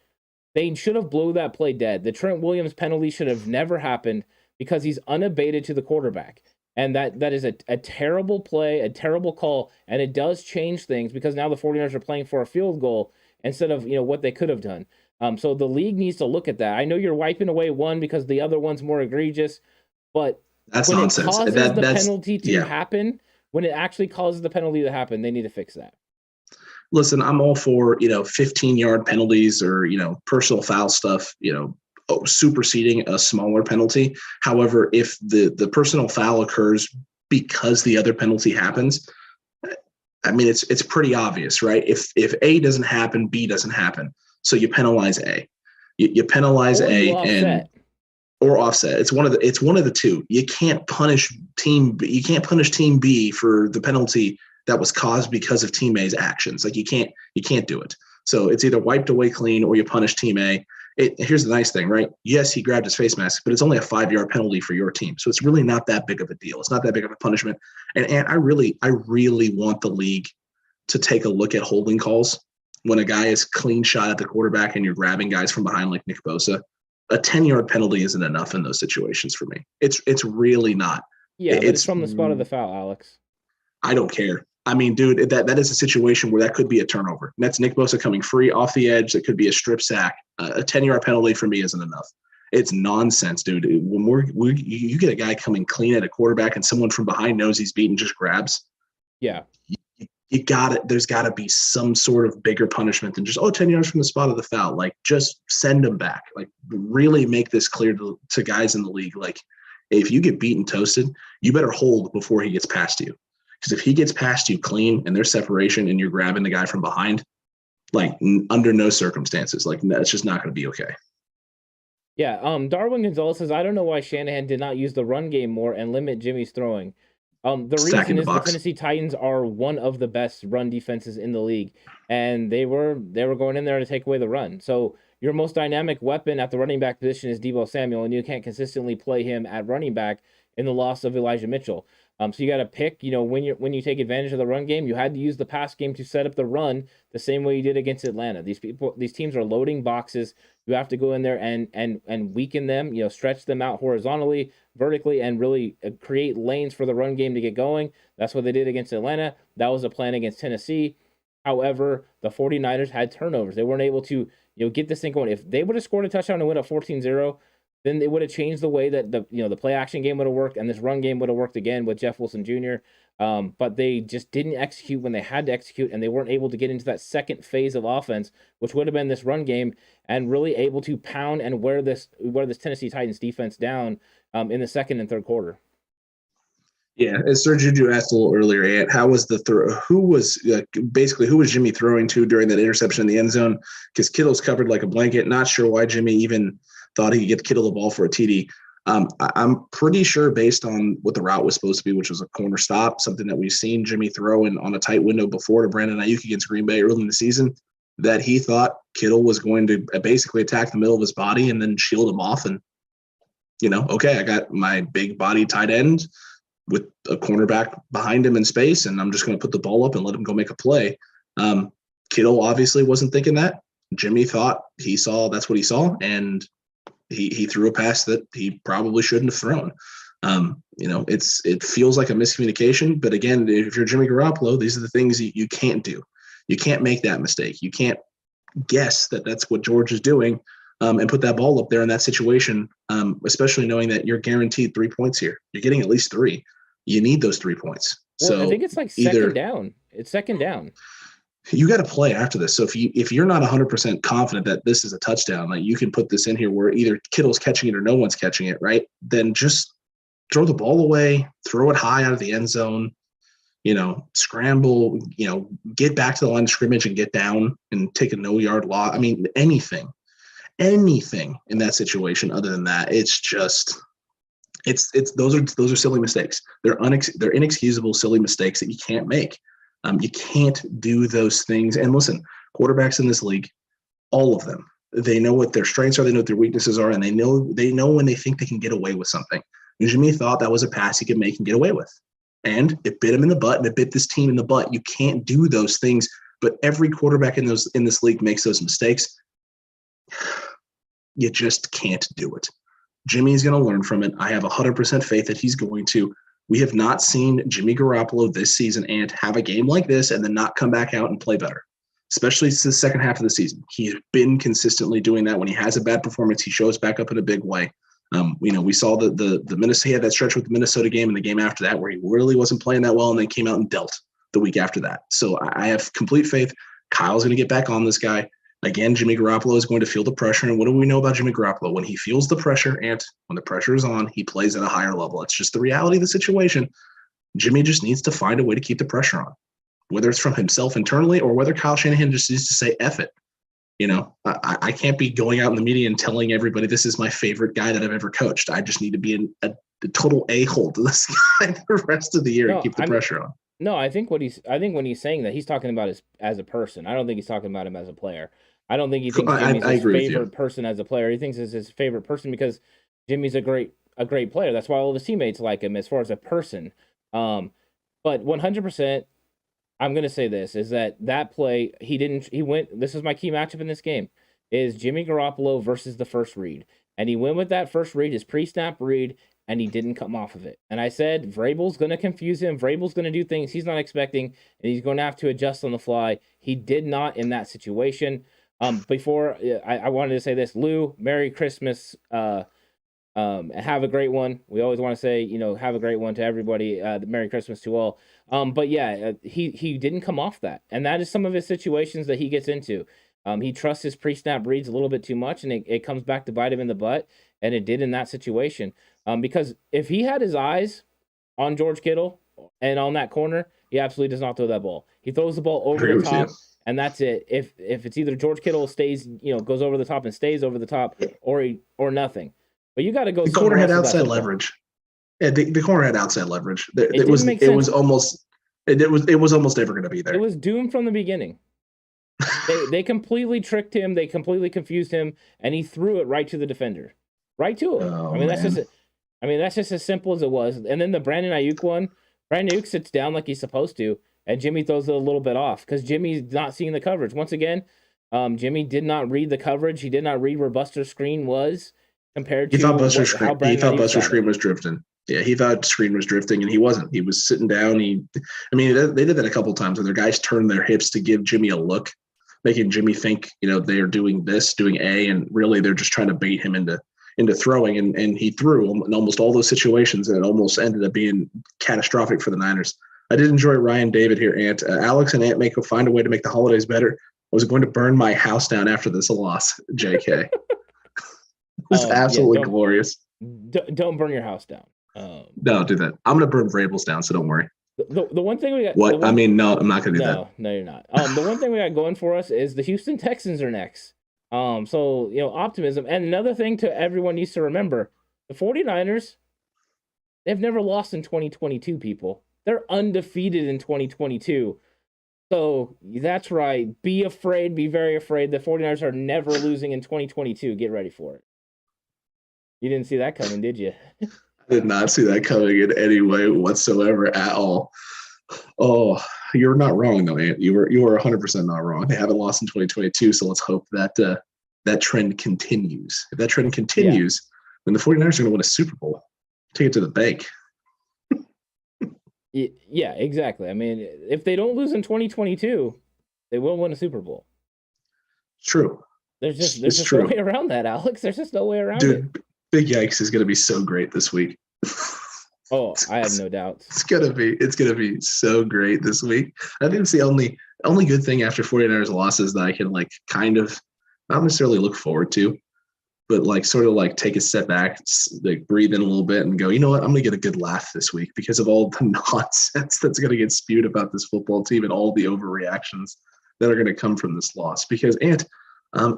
They should have blew that play dead. The Trent Williams penalty should have never happened because he's unabated to the quarterback. And that is a terrible play, a terrible call, and it does change things because now the 49ers are playing for a field goal instead of what they could have done. So the league needs to look at that. I know you're wiping away one because the other one's more egregious, but that's when nonsense. It causes the penalty to happen, when it actually causes the penalty to happen, they need to fix that. Listen, I'm all for 15-yard penalties or personal foul stuff, superseding a smaller penalty. However, if the personal foul occurs because the other penalty happens, I mean, it's pretty obvious, right? If A doesn't happen, B doesn't happen. So you penalize A. You penalize A or offset. It's one of the two. You can't punish team B for the penalty that was caused because of team A's actions. Like you can't do it. So it's either wiped away clean or you punish team A. Here's the nice thing, right? Yes, he grabbed his face mask, but it's only a 5-yard penalty for your team. So it's really not that big of a deal. It's not that big of a punishment. And I really want the league to take a look at holding calls when a guy is clean shot at the quarterback and you're grabbing guys from behind like Nick Bosa. A 10-yard penalty isn't enough in those situations for me. It's really not. Yeah, it's from the spot of the foul, Alex. I don't care. I mean, dude, that is a situation where that could be a turnover. And that's Nick Bosa coming free off the edge. That could be a strip sack. A 10-yard penalty for me isn't enough. It's nonsense, dude. When you get a guy coming clean at a quarterback and someone from behind knows he's beaten, just grabs. Yeah. there's gotta be some sort of bigger punishment than just 10 yards from the spot of the foul. Like, just send them back. Like, really make this clear to guys in the league. Like, if you get beaten toasted, you better hold before he gets past you. Because if he gets past you clean and there's separation and you're grabbing the guy from behind, like, under no circumstances, like, that's just not going to be okay. Yeah, Darwin Gonzalez says, I don't know why Shanahan did not use the run game more and limit Jimmy's throwing. The reason is the Tennessee Titans are one of the best run defenses in the league, and they were going in there to take away the run. So your most dynamic weapon at the running back position is Deebo Samuel, and you can't consistently play him at running back in the loss of Elijah Mitchell. So you got to pick, when you take advantage of the run game, you had to use the pass game to set up the run the same way you did against Atlanta. These teams are loading boxes. You have to go in there and weaken them, stretch them out horizontally, vertically, and really create lanes for the run game to get going. That's what they did against Atlanta. That was a plan against Tennessee. However, the 49ers had turnovers. They weren't able to, get this thing going. If they would have scored a touchdown and went up 14-0, then they would have changed the way that the play action game would have worked, and this run game would have worked again with Jeff Wilson Jr. But they just didn't execute when they had to execute, and they weren't able to get into that second phase of offense, which would have been this run game, and really able to pound and wear this Tennessee Titans defense down in the second and third quarter. Yeah, as Sir Juju asked a little earlier, Ant, how was the throw? Who was Jimmy throwing to during that interception in the end zone? Because Kittle's covered like a blanket. Not sure why Jimmy even thought he could get Kittle the ball for a TD. I'm pretty sure, based on what the route was supposed to be, which was a corner stop, something that we've seen Jimmy throw on a tight window before to Brandon Ayuk against Green Bay early in the season, that he thought Kittle was going to basically attack the middle of his body and then shield him off. And, okay, I got my big body tight end with a cornerback behind him in space, and I'm just going to put the ball up and let him go make a play. Kittle obviously wasn't thinking that. Jimmy thought that's what he saw, and he threw a pass that he probably shouldn't have thrown. It feels like a miscommunication, but again, if you're Jimmy Garoppolo, these are the things you can't do. You can't make that mistake. You can't guess that that's what George is doing and put that ball up there in that situation, especially knowing that you're guaranteed 3 points here. You're getting at least 3. You need those 3 points. Well, so I think it's like second down. It's second down. You got to play after this. So if you're not 100% confident that this is a touchdown, like, you can put this in here where either Kittle's catching it or no one's catching it, right? Then just throw the ball away, throw it high out of the end zone, scramble, get back to the line of scrimmage and get down and take a no-yard loss. I mean, anything in that situation other than that, it's just those are silly mistakes. They're inexcusable, silly mistakes that you can't make. You can't do those things. And listen, quarterbacks in this league, all of them, they know what their strengths are, they know what their weaknesses are, and they know when they think they can get away with something. And Jimmy thought that was a pass he could make and get away with. And it bit him in the butt, and it bit this team in the butt. You can't do those things, but every quarterback in this league makes those mistakes. You just can't do it. Jimmy's going to learn from it. I have 100% faith that he's going to. We have not seen Jimmy Garoppolo this season and have a game like this and then not come back out and play better, especially since the second half of the season. He's been consistently doing that. When he has a bad performance, he shows back up in a big way. We saw the Minnesota, he had that stretch with the Minnesota game and the game after that where he really wasn't playing that well and then came out and dealt the week after that. So I have complete faith Kyle's going to get back on this guy. Again, Jimmy Garoppolo is going to feel the pressure. And what do we know about Jimmy Garoppolo? When he feels the pressure, and when the pressure is on, he plays at a higher level. It's just the reality of the situation. Jimmy just needs to find a way to keep the pressure on, whether it's from himself internally or whether Kyle Shanahan just needs to say, F it. I can't be going out in the media and telling everybody this is my favorite guy that I've ever coached. I just need to be a total a-hole to this guy the rest of the year and keep the pressure on. No, I think when he's saying that, he's talking about as a person. I don't think he's talking about him as a player. I don't think he thinks Jimmy's his favorite person as a player. He thinks it's his favorite person because Jimmy's a great player. That's why all of his teammates like him as far as a person. But 100%, I'm going to say this, is that play, this is my key matchup in this game, is Jimmy Garoppolo versus the first read. And he went with that first read, his pre-snap read, and he didn't come off of it. And I said, Vrabel's going to confuse him. Vrabel's going to do things he's not expecting, and he's going to have to adjust on the fly. He did not in that situation. Before, I wanted to say this, Lou, Merry Christmas. Have a great one. We always want to say, have a great one to everybody. Merry Christmas to all. But yeah, he didn't come off that. And that is some of his situations that he gets into. He trusts his pre-snap reads a little bit too much, and it comes back to bite him in the butt. And it did in that situation. Because if he had his eyes on George Kittle and on that corner, he absolutely does not throw that ball. He throws the ball over the top, and that's it. If it's either George Kittle stays, goes over the top and stays over the top, or nothing. But you got to go. The corner had outside leverage. Yeah, the corner had outside leverage. It was almost never going to be there. It was doomed from the beginning. They completely tricked him. They completely confused him, and he threw it right to the defender, right to him. Oh, that's just as simple as it was. And then the Brandon Ayuk one. Brandon Ayuk sits down like he's supposed to, and Jimmy throws it a little bit off because Jimmy's not seeing the coverage. Once again, Jimmy did not read the coverage. He did not read where Buster's screen was compared to how Buster's screen was drifting. Yeah, he thought screen was drifting, and he wasn't. He was sitting down. They did that a couple of times where their guys turned their hips to give Jimmy a look, making Jimmy think, they're doing this, doing A, and really they're just trying to bait him into throwing, and he threw in almost all those situations, and it almost ended up being catastrophic for the Niners. I did enjoy Ryan David here, Ant. Alex and Ant go find a way to make the holidays better. I was going to burn my house down after this loss, JK. It was absolutely glorious. Don't burn your house down. No, do that. I'm going to burn Vrabel's down, so don't worry. The one thing we got. What? No, I'm not going to do that. No, you're not. The one thing we got going for us is the Houston Texans are next. So, optimism. And another thing to everyone needs to remember, the 49ers, they've never lost in 2022, people. They're undefeated in 2022. So that's right. Be afraid. Be very afraid. The 49ers are never losing in 2022. Get ready for it. You didn't see that coming, did you? I did not see that coming in any way whatsoever at all. Oh, you're not wrong, though, Ant. You were 100% not wrong. They haven't lost in 2022, so let's hope that that trend continues. If that trend continues, then the 49ers are going to win a Super Bowl. Take it to the bank. Yeah, exactly. I mean, if they don't lose in 2022, they will win a Super Bowl. True. There's just no way around that, Alex. There's just no way around it. Dude, Big Yikes is going to be so great this week. Oh, I have no doubts. It's gonna be so great this week. I think it's the only good thing after 49ers losses that I can kind of not necessarily look forward to, but sort of take a step back, breathe in a little bit and go, you know what, I'm gonna get a good laugh this week because of all the nonsense that's gonna get spewed about this football team and all the overreactions that are gonna come from this loss. Because Ant,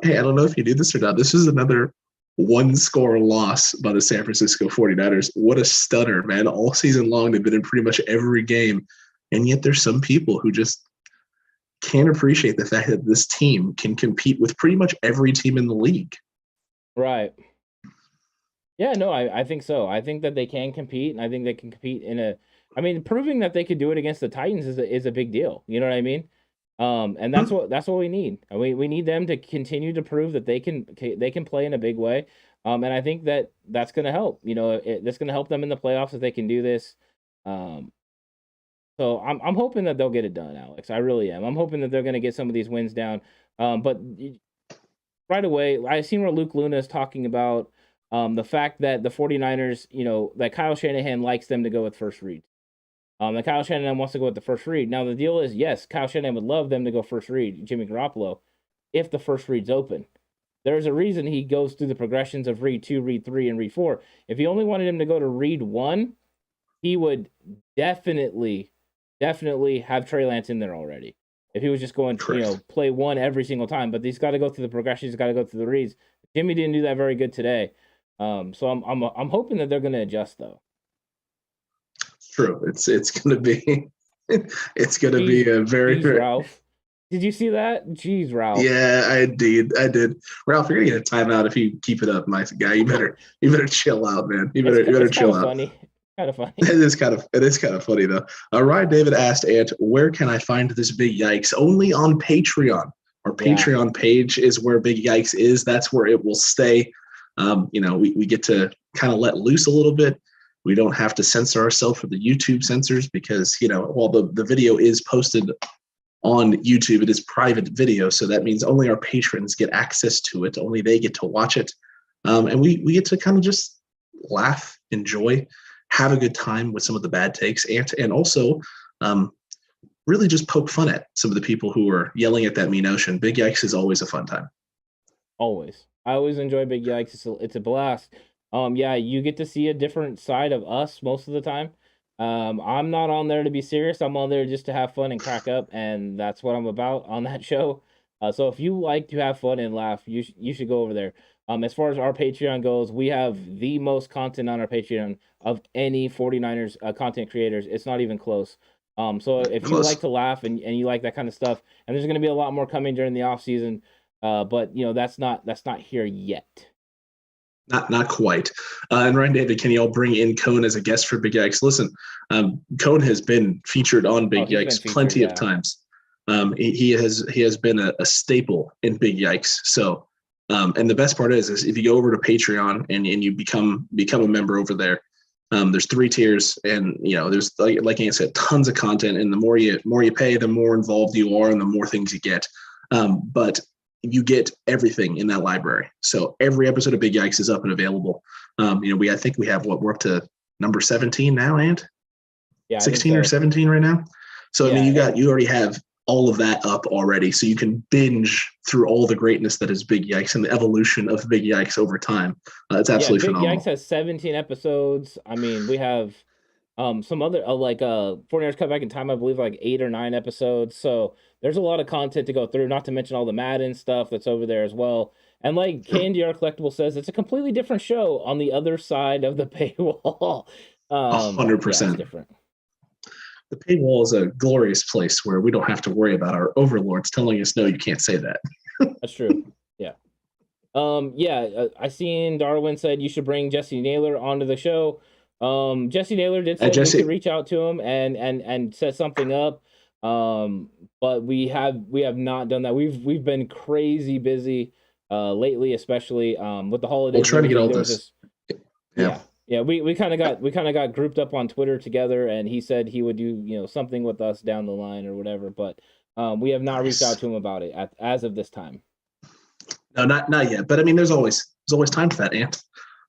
hey, I don't know if you knew this or not. This is another one-score loss by the San Francisco 49ers. What a stunner, man. All season long, they've been in pretty much every game, and yet there's some people who just can't appreciate the fact that this team can compete with pretty much every team in the league. Right. Yeah, no, I think so. I think that they can compete, and I think they can compete proving that they could do it against the Titans is a big deal. You know what I mean? And that's what we need. We need them to continue to prove that they can play in a big way. And I think that's going to help. That's going to help them in the playoffs if they can do this. So I'm hoping that they'll get it done, Alex. I really am. I'm hoping that they're going to get some of these wins down. But right away, I've seen where Luke Luna is talking about the fact that the 49ers, that Kyle Shanahan likes them to go with first read. That Kyle Shanahan wants to go with the first read. Now, the deal is, yes, Kyle Shanahan would love them to go first read, Jimmy Garoppolo, if the first read's open. There's a reason he goes through the progressions of read 2, read 3, and read 4. If he only wanted him to go to read 1, he would definitely have Trey Lance in there already. If he was just going to, play 1 every single time. But he's got to go through the progressions, he's got to go through the reads. Jimmy didn't do that very good today. So I'm hoping that they're going to adjust, though. True. It's gonna be a very Ralph. Did you see that? Jeez, Ralph. Yeah, I did. Ralph, you're gonna get a timeout if you keep it up, my guy. You better chill out, man. You better chill out. Funny. Kind of funny. It is kind of funny though. Ryan David asked Ant, where can I find this Big Yikes? Only on Patreon. Our Patreon page is where Big Yikes is. That's where it will stay. We get to kind of let loose a little bit. We don't have to censor ourselves for the YouTube censors because, while the video is posted on YouTube, it is private video. So that means only our patrons get access to it. Only they get to watch it. And we get to kind of just laugh, enjoy, have a good time with some of the bad takes, and also really just poke fun at some of the people who are yelling at that mean ocean. Big Yikes is always a fun time. Always. I always enjoy Big Yikes. It's a blast. Yeah, you get to see a different side of us most of the time. I'm not on there to be serious. I'm on there just to have fun and crack up, and that's what I'm about on that show. So if you like to have fun and laugh, you should go over there. As far as our Patreon goes, we have the most content on our Patreon of any 49ers content creators. It's not even close. So if you like to laugh and you like that kind of stuff, and there's going to be a lot more coming during the off season, but that's not here yet. Not quite. And Ryan David, can y'all bring in Cone as a guest for Big Yikes? Listen, Cone has been featured on Big Yikes plenty of times. He has been a staple in Big Yikes. So, and the best part is if you go over to Patreon and you become a member over there, there's 3 tiers, and there's like Ant said, tons of content. And the more you pay, the more involved you are, and the more things you get. But you get everything in that library. So every episode of Big Yikes is up and available. I think we have we're up to number 17 now, and 16 or 17 right now. So yeah, you already have all of that up already. So you can binge through all the greatness that is Big Yikes and the evolution of Big Yikes over time. It's absolutely phenomenal. Big Yikes has 17 episodes. I mean, we have some other 49ers Cutback in Time, I believe, like 8 or 9 episodes. So there's a lot of content to go through, not to mention all the Madden stuff that's over there as well. And like KNDR Collectible says, it's a completely different show on the other side of the paywall. 100%. Yeah, it's different. The paywall is a glorious place where we don't have to worry about our overlords telling us, no, you can't say that. That's true. Yeah. I seen Darwin said you should bring Jesse Naylor onto the show. Jesse Naylor did say we could reach out to him and set something up. But we have not done that. We've been crazy busy lately, especially with the holidays. We'll try to get all this. Yeah. We kind of got grouped up on Twitter together, and he said he would do something with us down the line or whatever. But we have not reached out to him about it as of this time. No, not yet. But I mean, there's always time for that, Ant.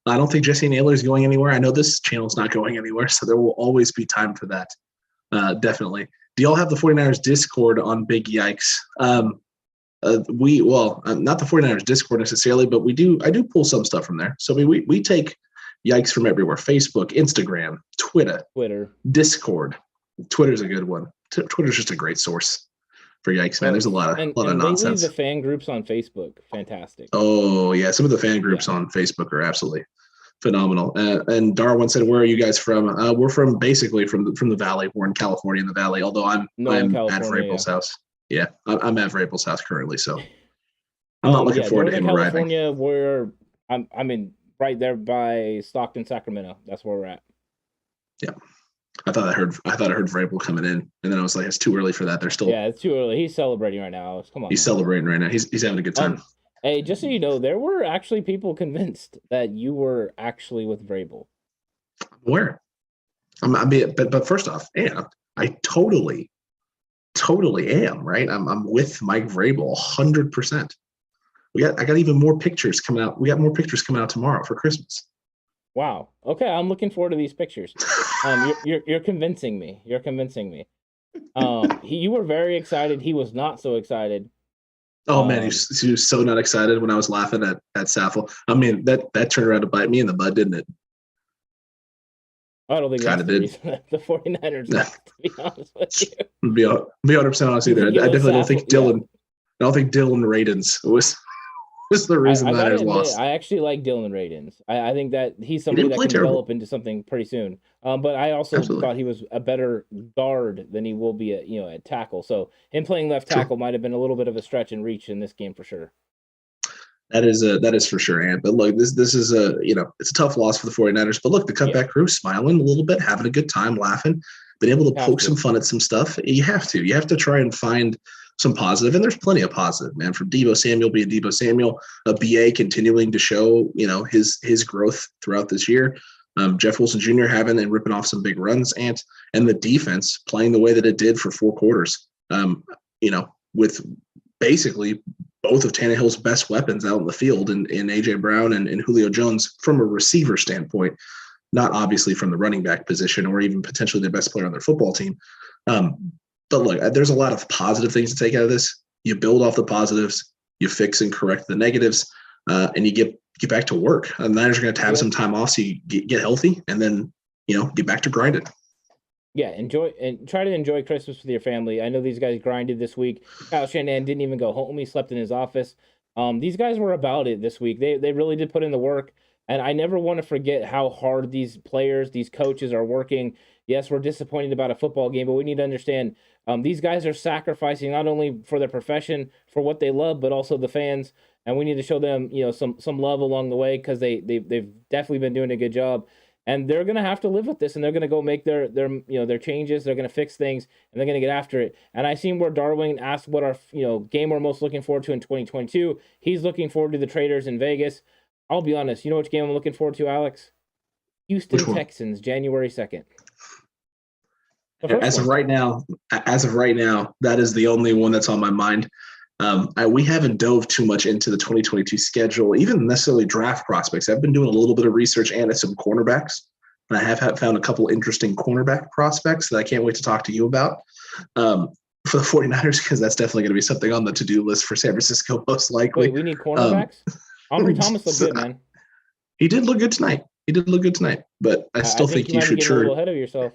I don't think Jesse Naylor is going anywhere. I know this channel's not going anywhere, so there will always be time for that. Definitely. Do y'all have the 49ers Discord on Big Yikes? Not the 49ers Discord necessarily, but I do pull some stuff from there. So we take Yikes from everywhere: Facebook, Instagram, Twitter, Discord. Twitter's a good one. Twitter's just a great source for Yikes, man. There's a lot of nonsense. The fan groups on Facebook, fantastic. Oh yeah, some of the fan groups on Facebook are absolutely phenomenal. And Darwin said, "Where are you guys from?" We're from basically from the Valley. We're in California in the Valley. Although I'm at Vrabel's house. Yeah, I'm at Vrabel's house currently, so I'm not looking forward to him arriving. California, where I'm in right there by Stockton, Sacramento. That's where we're at. Yeah. I thought I heard Vrabel coming in, and then I was like, it's too early for that. They're still it's too early. He's celebrating right now. Come on. He's celebrating right now. He's having a good time. Hey, just so you know, there were actually people convinced that you were actually with Vrabel. Where? But first off, I totally am, right? I'm with Mike Vrabel 100%. I got even more pictures coming out. We got more pictures coming out tomorrow for Christmas. Wow. Okay, I'm looking forward to these pictures. You're convincing me. You're convincing me. You were very excited. He was not so excited. Oh man, he was so not excited when I was laughing at Saffold. I mean, that turned around to bite me in the butt, didn't it? I don't think that's the reason that the 49ers left, to be honest with you. Be 100% honest either. I definitely don't think Dylan. I don't think Dylan Radins was the reason that is lost. I actually like Dylan Radins. I think that he's somebody that can develop into something pretty soon. But I also thought he was a better guard than he will be at tackle. So him playing left tackle might have been a little bit of a stretch and reach in this game for sure. That is for sure, Ant. But look, this is it's a tough loss for the 49ers. But look, the cutback crew smiling a little bit, having a good time, laughing, been able to poke some fun at some stuff. You have to try and find some positive, and there's plenty of positive, man. From Deebo Samuel being Deebo Samuel, BA continuing to show his growth throughout this year. Jeff Wilson Jr. having and ripping off some big runs, and the defense playing the way that it did for 4 quarters. With basically both of Tannehill's best weapons out in the field in A.J. Brown and Julio Jones from a receiver standpoint, not obviously from the running back position or even potentially the best player on their football team. But look, there's a lot of positive things to take out of this. You build off the positives, you fix and correct the negatives, and you get back to work. And the Niners are going to have some time off so you get healthy and then, get back to grinding. Yeah, enjoy and try to enjoy Christmas with your family. I know these guys grinded this week. Kyle Shanahan didn't even go home. He slept in his office. These guys were about it this week. They really did put in the work. And I never want to forget how hard these players, these coaches are working. Yes, we're disappointed about a football game, but we need to understand these guys are sacrificing not only for their profession, for what they love, but also the fans. And we need to show them, some love along the way because they've definitely been doing a good job. And they're going to have to live with this, and they're going to go make their changes. They're going to fix things, and they're going to get after it. And I seen where Darwin asked what our game we're most looking forward to in 2022. He's looking forward to the Traders in Vegas. I'll be honest. You know which game I'm looking forward to, Alex? Houston Texans, January 2nd. As of right now, that is the only one that's on my mind. We haven't dove too much into the 2022 schedule, even necessarily draft prospects. I've been doing a little bit of research and some cornerbacks, and I have found a couple interesting cornerback prospects that I can't wait to talk to you about for the 49ers, because that's definitely going to be something on the to-do list for San Francisco, most likely. Wait, we need cornerbacks? Omri Thomas looked good, man. He did look good tonight. But I still think you should a little ahead of yourself.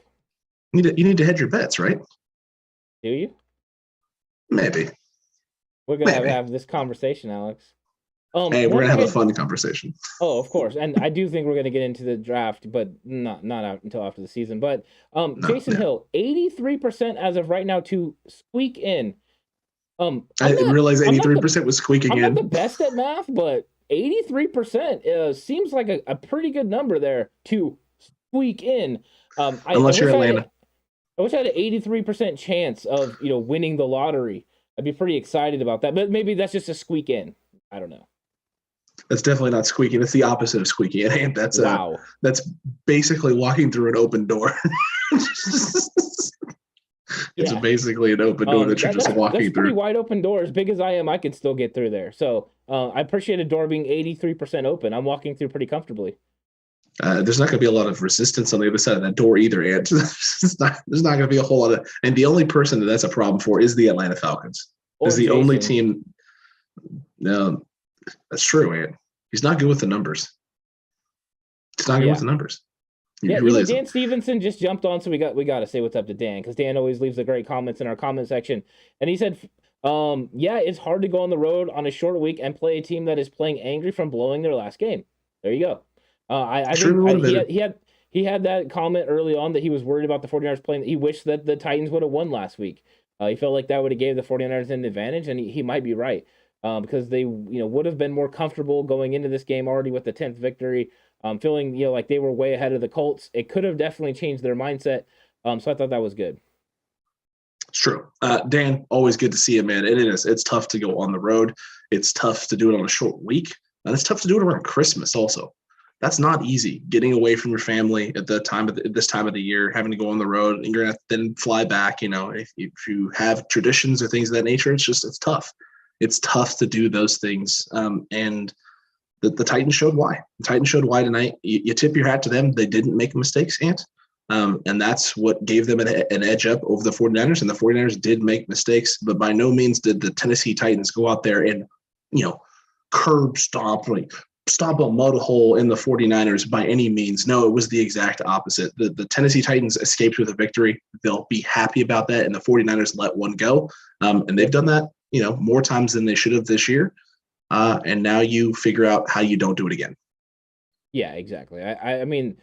You need to hedge your bets, right? Do you? Maybe. We're going to have this conversation, Alex. Hey, we're going to have a fun conversation. Oh, of course. And I do think we're going to get into the draft, but not out until after the season. But Jason Hill, 83% as of right now to squeak in. I realized 83% was squeaking in. I'm not the best at math, but 83% seems like a pretty good number there to squeak in. Unless you're Atlanta. I wish I had an 83% chance of winning the lottery. I'd be pretty excited about that, but maybe that's just a squeak in. I don't know. That's definitely not squeaking. It's the opposite of squeaking. That's wow. That's basically walking through an open door. It's basically an open door that you're just walking through. Pretty wide open door. As big as I am, I could still get through there. So I appreciate a door being 83% open. I'm walking through pretty comfortably. There's not going to be a lot of resistance on the other side of that door either, Ant. There's not going to be a whole lot of, and the only person that's a problem for is the Atlanta Falcons. Is the only team. No, that's true, Ant. He's not good with the numbers. He's not good with the numbers. Dan Stevenson just jumped on, so we got to say what's up to Dan, because Dan always leaves the great comments in our comment section, and he said, it's hard to go on the road on a short week and play a team that is playing angry from blowing their last game. There you go. He had that comment early on that he was worried about the 49ers playing. He wished that the Titans would have won last week. He felt like that would have gave the 49ers an advantage, and he might be right, because they would have been more comfortable going into this game already with the 10th victory, feeling like they were way ahead of the Colts. It could have definitely changed their mindset, so I thought that was good. It's true. Dan, always good to see you, man. It's tough to go on the road. It's tough to do it on a short week, and it's tough to do it around Christmas also. That's not easy, getting away from your family at this time of the year, having to go on the road, and you're going to then fly back. If you have traditions or things of that nature, it's tough. It's tough to do those things. And the Titans showed why. The Titans showed why tonight. You tip your hat to them. They didn't make mistakes, Ant. And that's what gave them an edge up over the 49ers. And the 49ers did make mistakes, but by no means did the Tennessee Titans go out there and, curb stomp a mud hole in the 49ers by any means. No, it was the exact opposite. The Tennessee Titans escaped with a victory. They'll be happy about that, and the 49ers let one go. And they've done that, more times than they should have this year. And now you figure out how you don't do it again. Yeah, exactly. I mean,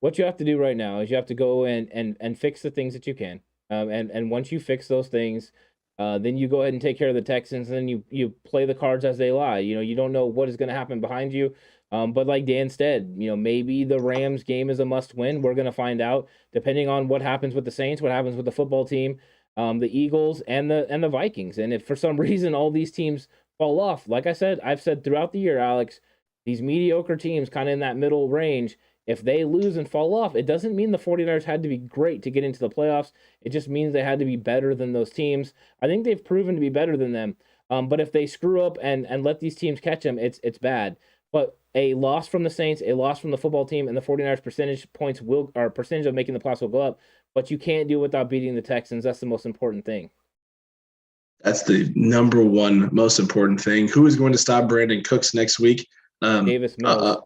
what you have to do right now is you have to go in and fix the things that you can. And once you fix those things, then you go ahead and take care of the Texans, and then you play the cards as they lie. You don't know what is going to happen behind you. But like Dan said, maybe the Rams game is a must-win. We're going to find out, depending on what happens with the Saints, what happens with the football team, the Eagles, and the Vikings. And if for some reason all these teams fall off, like I've said throughout the year, Alex, these mediocre teams kind of in that middle range, if they lose and fall off, it doesn't mean the 49ers had to be great to get into the playoffs. It just means they had to be better than those teams. I think they've proven to be better than them. But if they screw up and let these teams catch them, it's bad. But a loss from the Saints, a loss from the football team, and the 49ers percentage of making the playoffs will go up. But you can't do it without beating the Texans. That's the most important thing. That's the number one most important thing. Who is going to stop Brandon Cooks next week? Davis Mills.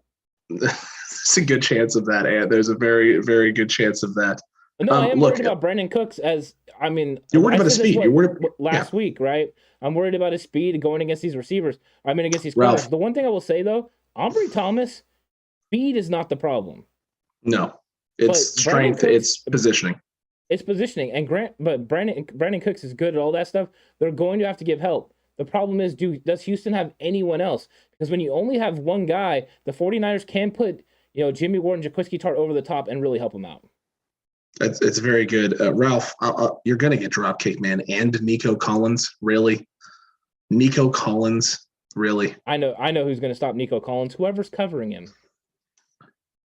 There's a good chance of that, and there's a very, very good chance of that. No, I am worried about Brandon Cooks. You're worried about his speed. Last week, right? I'm worried about his speed going against these receivers. Against these corners. The one thing I will say though, Ambry Thomas, speed is not the problem. No, it's strength. It's positioning. It's positioning, but Brandon Cooks is good at all that stuff. They're going to have to give help. The problem is, does Houston have anyone else? Because when you only have one guy, the 49ers can put Jimmy Ward and Jaquiski Tartt over the top and really help him out. It's very good. Ralph, you're going to get drop kicked, man. And Nico Collins, really? Nico Collins, really? I know who's going to stop Nico Collins. Whoever's covering him.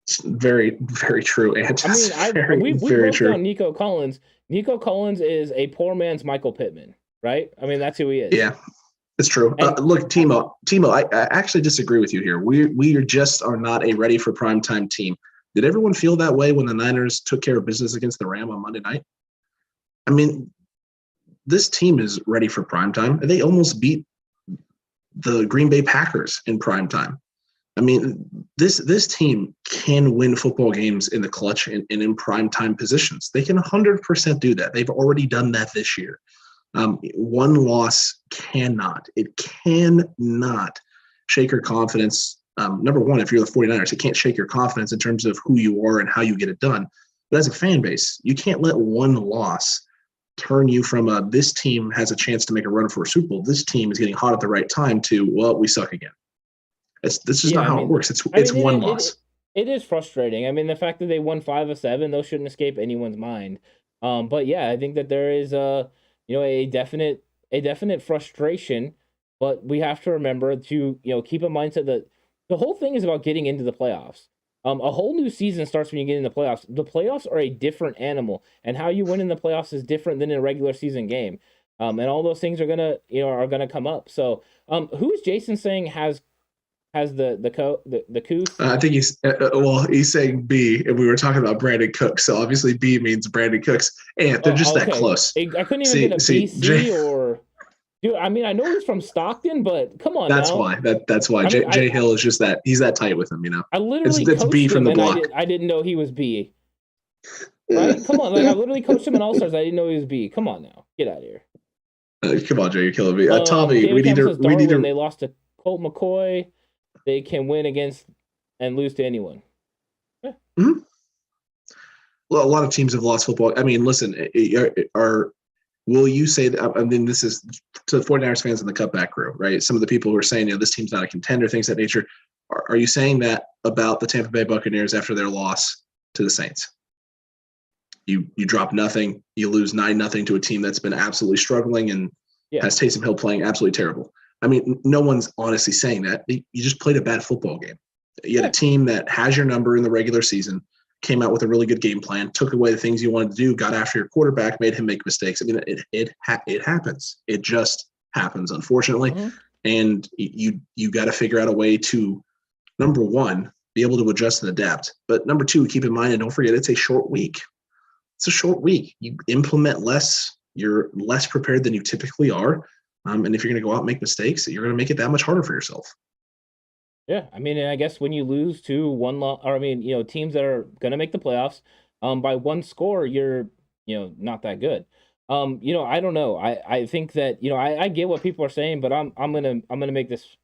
It's very, very true. And we broke down Nico Collins. Nico Collins is a poor man's Michael Pittman, right? That's who he is. Yeah, it's true. Look, Timo, I actually disagree with you here. We are not a ready for primetime team. Did everyone feel that way when the Niners took care of business against the Rams on Monday night? This team is ready for primetime. They almost beat the Green Bay Packers in primetime. This team can win football games in the clutch and in primetime positions. They can 100% do that. They've already done that this year. One loss cannot shake your confidence. Number one, if you're the 49ers, it can't shake your confidence in terms of who you are and how you get it done. But as a fan base, you can't let one loss turn you from this team has a chance to make a run for a Super Bowl. This team is getting hot at the right time to, well, we suck again. This is not how it works. It's one loss. It is frustrating. The fact that they won 5 of 7, those shouldn't escape anyone's mind. But yeah, I think that there is a definite frustration. But we have to remember to keep in mindset that the whole thing is about getting into the playoffs. A whole new season starts when you get in the playoffs. The playoffs are a different animal, and how you win in the playoffs is different than in a regular season game. And all those things are gonna come up. So, who is Jason saying has the Coos? I think he's saying B, and we were talking about Brandon Cooks. So obviously B means Brandon Cooks, and they're just that close. I couldn't even get a BC or. Dude, I know he's from Stockton, but come on. That's why. That's why. Jay Hill is just that. He's that tight with him, I literally it's B from the block. I didn't know he was B. Right? Come on. I literally coached him in All Stars. I didn't know he was B. Come on now. Get out of here. Come on, Jay. You're killing me. Tommy, we need to. They lost to Colt McCoy. They can win against and lose to anyone. Yeah. Mm-hmm. Well, a lot of teams have lost football. Listen, will you say that? This is to the 49ers fans in the Cutback crew, right? Some of the people who are saying, this team's not a contender, things of that nature. Are you saying that about the Tampa Bay Buccaneers after their loss to the Saints? You drop nothing, you lose 9-0 to a team that's been absolutely struggling and has Taysom Hill playing absolutely terrible. No one's honestly saying that. You just played a bad football game. You had a team that has your number in the regular season, came out with a really good game plan, took away the things you wanted to do, got after your quarterback, made him make mistakes. It happens. It just happens, unfortunately. Mm-hmm. And you got to figure out a way to, number one, be able to adjust and adapt. But number two, keep in mind, and don't forget, it's a short week. It's a short week. You implement less. You're less prepared than you typically are. And if you're going to go out and make mistakes, you're going to make it that much harder for yourself. Yeah, I guess when you lose to one loss, or teams that are going to make the playoffs, by one score, you're not that good. I don't know. I think that I get what people are saying, but I'm gonna make this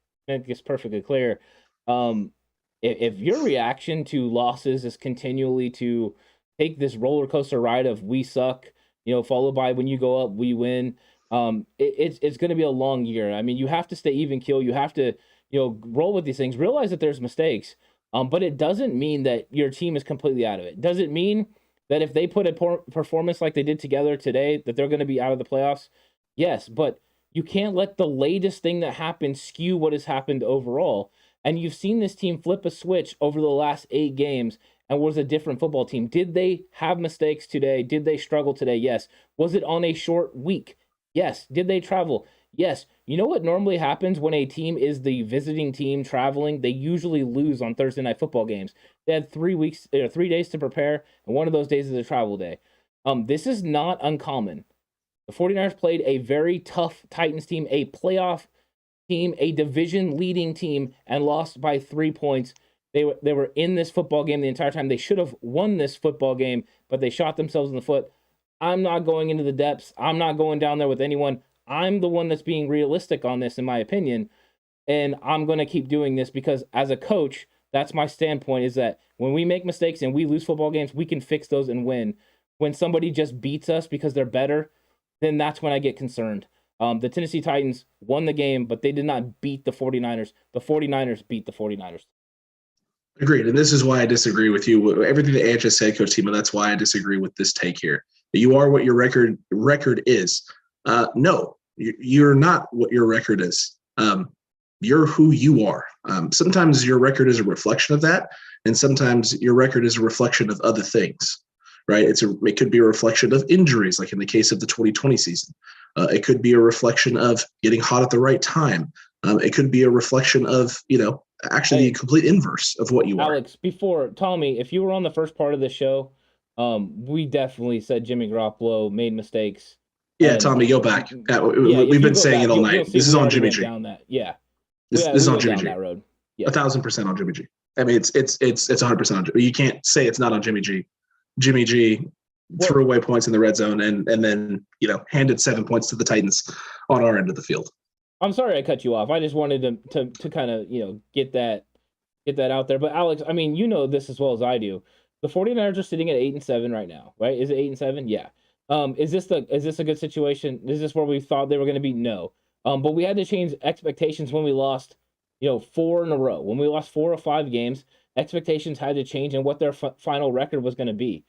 perfectly clear. If your reaction to losses is continually to take this roller coaster ride of we suck, followed by when you go up we win, it's going to be a long year. You have to stay even keel. You have to roll with these things. Realize that there's mistakes, but it doesn't mean that your team is completely out of it. Does it mean that if they put a performance like they did together today, that they're going to be out of the playoffs? Yes, but you can't let the latest thing that happened skew what has happened overall. And you've seen this team flip a switch over the last 8 games and was a different football team. Did they have mistakes today? Did they struggle today? Yes. Was it on a short week? Yes. Did they travel? Yes. You know what normally happens when a team is the visiting team traveling? They usually lose on Thursday night football games. They had 3 days to prepare, and one of those days is a travel day. This is not uncommon. The 49ers played a very tough Titans team, a playoff team, a division leading team, and lost by 3 points. They were in this football game the entire time. They should have won this football game, but they shot themselves in the foot. I'm not going into the depths. I'm not going down there with anyone. I'm the one that's being realistic on this, in my opinion, and I'm going to keep doing this because as a coach, that's my standpoint, is that when we make mistakes and we lose football games, we can fix those and win. When somebody just beats us because they're better, then that's when I get concerned. The Tennessee Titans won the game, but they did not beat the 49ers. The 49ers beat the 49ers. Agreed. And this is why I disagree with you. Everything that AH just said, Coach Timo, that's why I disagree with this take here. You are what your record is. No, you're not what your record is. You're who you are. Sometimes your record is a reflection of that, and sometimes your record is a reflection of other things, right? It could be a reflection of injuries, like in the case of the 2020 season. It could be a reflection of getting hot at the right time. It could be a reflection of, actually the complete inverse of what you are. Alex, before, Tommy, if you were on the first part of the show, we definitely said Jimmy Garoppolo made mistakes. Yeah, Tommy, go back. We've been saying it all night. This is on Jimmy G. This is on Jimmy G. That road. Yeah. 1,000% on Jimmy G. I mean, it's 100% on Jimmy. You can't say it's not on Jimmy G. Jimmy G threw away points in the red zone and then handed 7 points to the Titans on our end of the field. I'm sorry I cut you off. I just wanted to kind of get that out there. But Alex, I mean, you know this as well as I do. The 49ers are sitting at 8-7 right now, right? Is it 8-7? Yeah. Is this a good situation? Is this where we thought they were going to be? No. But we had to change expectations when we lost, 4 in a row. When we lost 4 of 5 games, expectations had to change and what their final record was going to be.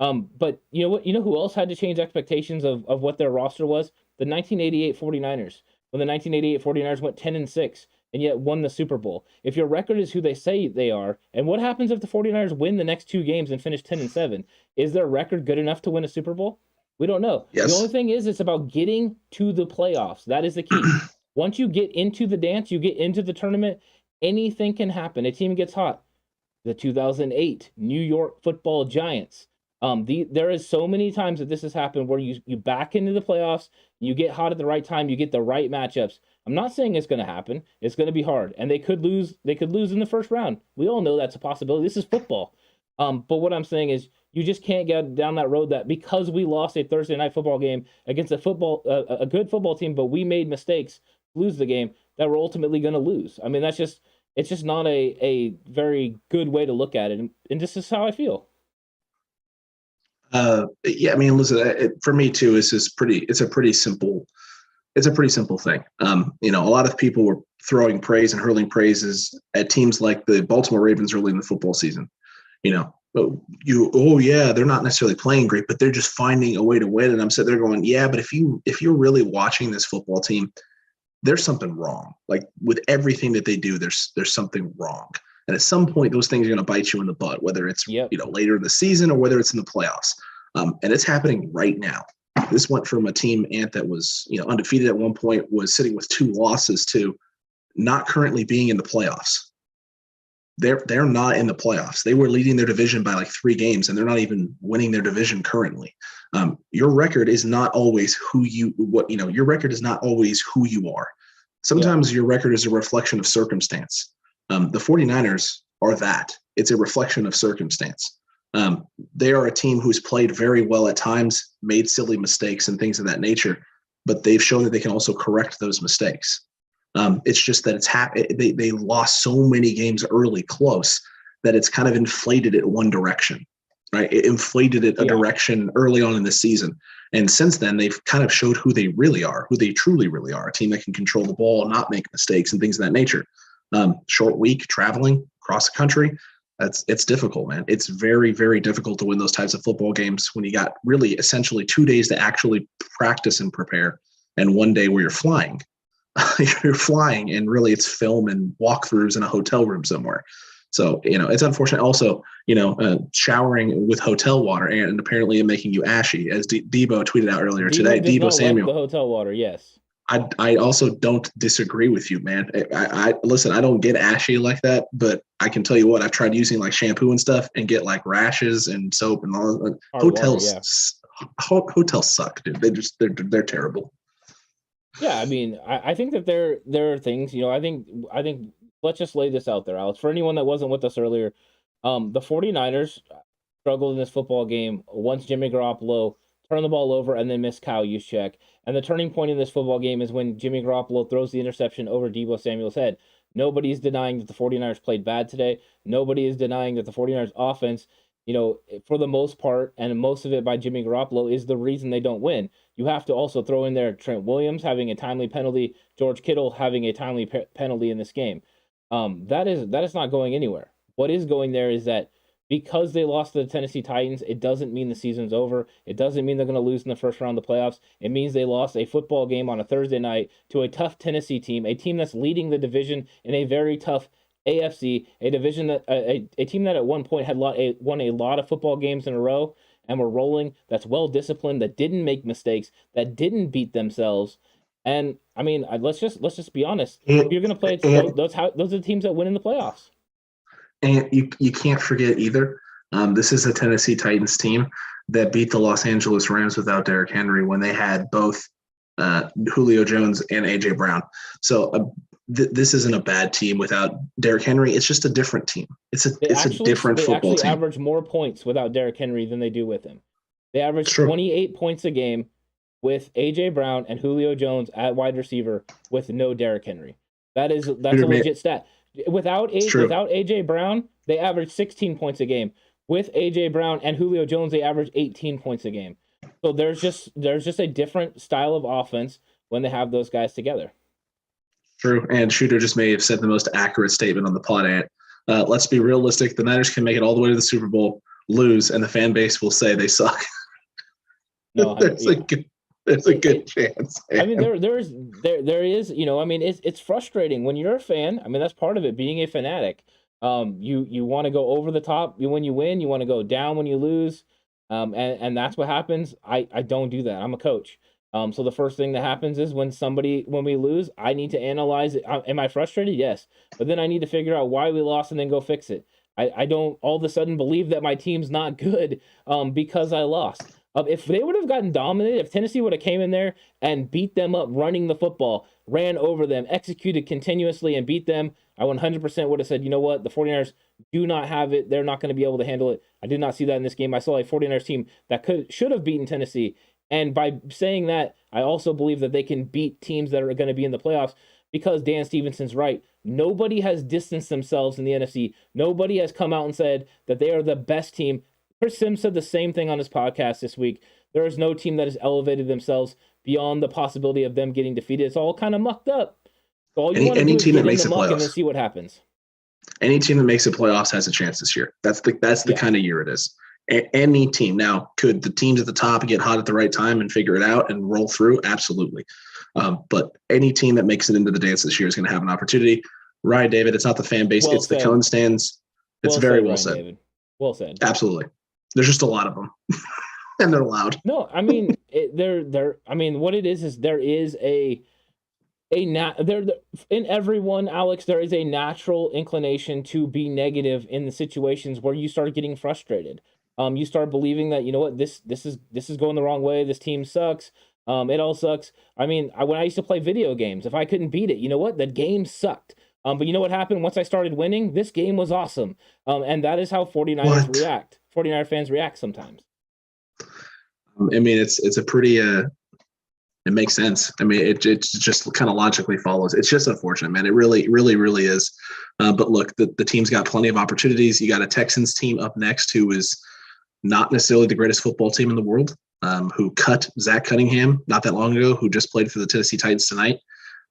But you know what? You know who else had to change expectations of what their roster was? The 1988 49ers. When the 1988 49ers went 10-6 and yet won the Super Bowl. If your record is who they say they are, and what happens if the 49ers win the next 2 games and finish 10-7? Is their record good enough to win a Super Bowl? We don't know. Yes. The only thing is it's about getting to the playoffs. That is the key. Once you get into the dance, you get into the tournament, anything can happen. A team gets hot. The 2008 New York Football Giants. There is so many times that this has happened where you back into the playoffs, you get hot at the right time, you get the right matchups. I'm not saying it's going to happen. It's going to be hard, and they could lose. They could lose in the first round. We all know that's a possibility. This is football. But what I'm saying is, you just can't get down that road that because we lost a Thursday night football game against a good football team, but we made mistakes, lose the game, that we're ultimately going to lose. I mean, it's just not a very good way to look at it, and this is how I feel. Yeah, I mean, listen, for me too, it's a pretty simple thing. A lot of people were throwing praise and hurling praises at teams like the Baltimore Ravens early in the football season. They're not necessarily playing great, but they're just finding a way to win. And I'm sitting there going, yeah, but if you're really watching this football team, there's something wrong. Like with everything that they do, there's something wrong. And at some point, those things are going to bite you in the butt, whether it's later in the season or whether it's in the playoffs. And it's happening right now. This went from a team, Ant, that was undefeated at one point, was sitting with 2 losses, to not currently being in the playoffs. They're not in the playoffs. They were leading their division by like 3 games, and they're not even winning their division currently. Your record is not always your record is not always who you are. Sometimes your record is a reflection of circumstance. The 49ers are that. It's a reflection of circumstance. They are a team who's played very well at times, made silly mistakes and things of that nature, but they've shown that they can also correct those mistakes. It's just that they lost so many games early close that it's kind of inflated it one direction, right? It inflated it a direction early on in the season. And since then, they've kind of showed who they really are, who they truly really are, a team that can control the ball, not make mistakes and things of that nature. Short week, traveling across the country, it's difficult, man. It's very, very difficult to win those types of football games when you got really essentially 2 days to actually practice and prepare, and 1 day where you're flying. You're flying, and really it's film and walkthroughs in a hotel room somewhere. So, it's unfortunate. Also, showering with hotel water and apparently making you ashy, as Debo tweeted out earlier today. Debo Samuel. Like the hotel water, yes. I also don't disagree with you, man. I listen, I don't get ashy like that, but I can tell you what, I've tried using like shampoo and stuff and get like rashes and soap and all that. Hotels suck, dude. They're terrible. Yeah, I mean, I think that there are things, I think let's just lay this out there, Alex. For anyone that wasn't with us earlier, the 49ers struggled in this football game once Jimmy Garoppolo turned the ball over and then missed Kyle Juszczyk. And the turning point in this football game is when Jimmy Garoppolo throws the interception over Deebo Samuel's head. Nobody's denying that the 49ers played bad today. Nobody is denying that the 49ers offense, for the most part, and most of it by Jimmy Garoppolo, is the reason they don't win. You have to also throw in there Trent Williams having a timely penalty, George Kittle having a timely penalty in this game. That is not going anywhere. What is going there is that because they lost to the Tennessee Titans, it doesn't mean the season's over. It doesn't mean they're going to lose in the first round of the playoffs. It means they lost a football game on a Thursday night to a tough Tennessee team, a team that's leading the division in a very tough AFC, a division that a team that at one point had won a lot of football games in a row and were rolling, that's well disciplined, that didn't make mistakes, that didn't beat themselves. And I mean, let's just be honest. If you're going to play those are the teams that win in the playoffs. And you can't forget either. This is a Tennessee Titans team that beat the Los Angeles Rams without Derrick Henry when they had both Julio Jones and A.J. Brown. So this isn't a bad team without Derrick Henry. It's just a different team. It's a different football team. They average more points without Derrick Henry than they do with him. They average 28 points a game with A.J. Brown and Julio Jones at wide receiver with no Derrick Henry. That's a legit stat. Without A.J. Brown, they average 16 points a game. With A.J. Brown and Julio Jones, they average 18 points a game. So there's just a different style of offense when they have those guys together. True, and Shooter just may have said the most accurate statement on the pod. Let's be realistic. The Niners can make it all the way to the Super Bowl, lose, and the fan base will say they suck. No, there's a good chance. I mean, there is, I mean, it's frustrating when you're a fan. I mean, that's part of it, being a fanatic. You want to go over the top when you win. You want to go down when you lose. And that's what happens. I don't do that. I'm a coach. So the first thing that happens is when we lose, I need to analyze it. Am I frustrated? Yes. But then I need to figure out why we lost and then go fix it. I don't all of a sudden believe that my team's not good because I lost. If they would have gotten dominated, if Tennessee would have came in there and beat them up running the football, ran over them, executed continuously and beat them, I 100% would have said, you know what, the 49ers do not have it. They're not going to be able to handle it. I did not see that in this game. I saw a 49ers team that should have beaten Tennessee. And by saying that, I also believe that they can beat teams that are going to be in the playoffs because Dan Stevenson's right. Nobody has distanced themselves in the NFC. Nobody has come out and said that they are the best team. Chris Sims said the same thing on his podcast this week. There is no team that has elevated themselves beyond the possibility of them getting defeated. It's all kind of mucked up. So all you want to do is get in the muck and then see what happens. Any team that makes the playoffs has a chance this year. That's the kind of year it is. Any team. Now, could the teams at the top get hot at the right time and figure it out and roll through? Absolutely. But any team that makes it into the dance this year is going to have an opportunity. Ryan David, it's not the fan base. It's the cone stands. It's very well said. David. Well said. Absolutely. There's just a lot of them, and they're loud. No, I mean, what it is there is in everyone, Alex, there is a natural inclination to be negative in the situations where you start getting frustrated. You start believing that, you know what, this is going the wrong way. This team sucks. It all sucks. I mean, when I used to play video games, if I couldn't beat it, you know what, the game sucked. But you know what happened once I started winning? This game was awesome. And that is how 49ers react. 49er fans react sometimes. I mean, it's a pretty, it makes sense. I mean, it just kind of logically follows. It's just unfortunate, man. It really, really, really is. But look, the team's got plenty of opportunities. You got a Texans team up next who is not necessarily the greatest football team in the world, who cut Zach Cunningham not that long ago, who just played for the Tennessee Titans tonight.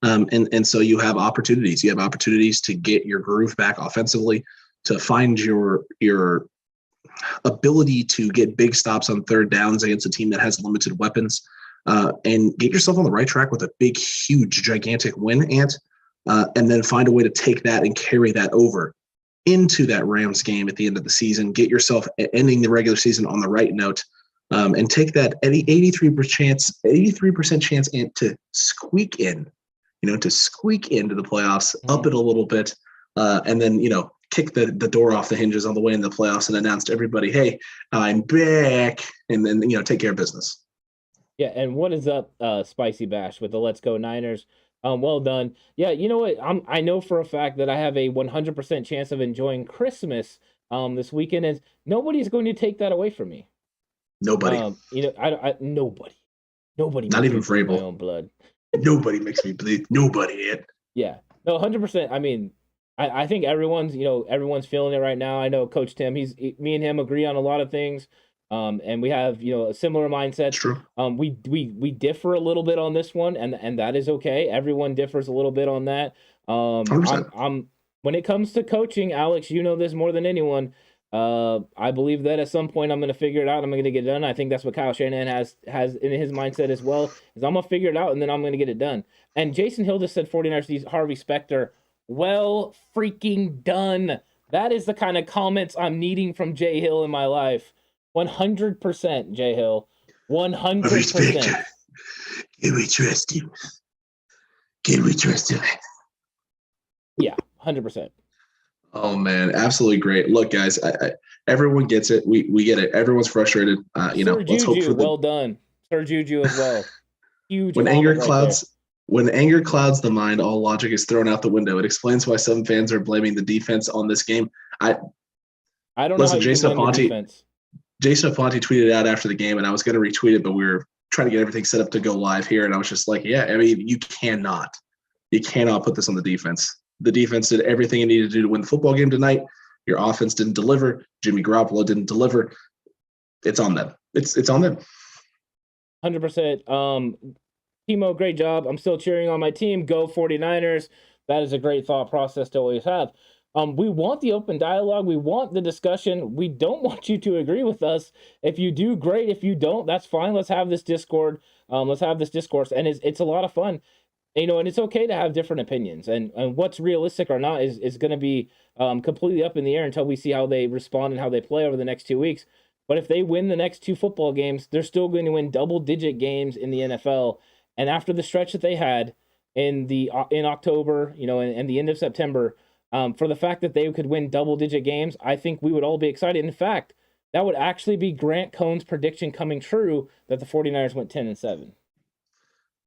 And so you have opportunities. You have opportunities to get your groove back offensively, to find your ability to get big stops on third downs against a team that has limited weapons, and get yourself on the right track with a big, huge, gigantic win, and then find a way to take that and carry that over into that Rams game at the end of the season. Get yourself ending the regular season on the right note, and take that 83% chance and to squeak in, to squeak into the playoffs, up it a little bit, and then, kick the door off the hinges on the way into the playoffs and announce to everybody, hey, I'm back, and then, take care of business. Yeah, and what is up, Spicy Bash with the Let's Go Niners? Well done. Yeah, you know what? I know for a fact that I have a 100% chance of enjoying Christmas this weekend, and nobody's going to take that away from me. Nobody. Nobody. Not even Vrabel. My own blood. Nobody makes me bleed. Nobody. Yeah. No, 100%. I mean, I think everyone's feeling it right now. I know Coach Tim. Me and him agree on a lot of things. And we have, a similar mindset. True. We differ a little bit on this one, and that is okay. Everyone differs a little bit on that. I'm when it comes to coaching, Alex, you know this more than anyone. I believe that at some point I'm going to figure it out. I'm going to get it done. I think that's what Kyle Shanahan has in his mindset as well. Is I'm going to figure it out and then I'm going to get it done. And Jason Hill just said 49ers needs Harvey Specter. Well freaking done. That is the kind of comments I'm needing from Jay Hill in my life. 100%, Jay Hill. 100%. Can we trust him? Can we trust him? Yeah, 100%. Oh man, absolutely great. Look, guys, everyone gets it. We get it. Everyone's frustrated. Sir let's hope for well done. Sir Juju as well. Huge. When anger clouds the mind, all logic is thrown out the window. It explains why some fans are blaming the defense on this game. I don't know. Listen, Jason Aponte tweeted out after the game, and I was going to retweet it, but we were trying to get everything set up to go live here, and I was just like, yeah, I mean, you cannot put this on the defense. The defense did everything it needed to do to win the football game tonight. Your offense didn't deliver. Jimmy Garoppolo didn't deliver. It's on them. It's on them. 100%. Timo, great job. I'm still cheering on my team. Go 49ers. That is a great thought process to always have. We want the open dialogue. We want the discussion. We don't want you to agree with us. If you do, great. If you don't, that's fine. Let's have this Discord. Let's have this discourse. And it's a lot of fun. And it's okay to have different opinions. And what's realistic or not is going to be completely up in the air until we see how they respond and how they play over the next 2 weeks. But if they win the next 2 football games, they're still going to win double-digit games in the NFL. And after the stretch that they had in October, and the end of September, for the fact that they could win double-digit games, I think we would all be excited. In fact, that would actually be Grant Cohn's prediction coming true that the 49ers went 10-7.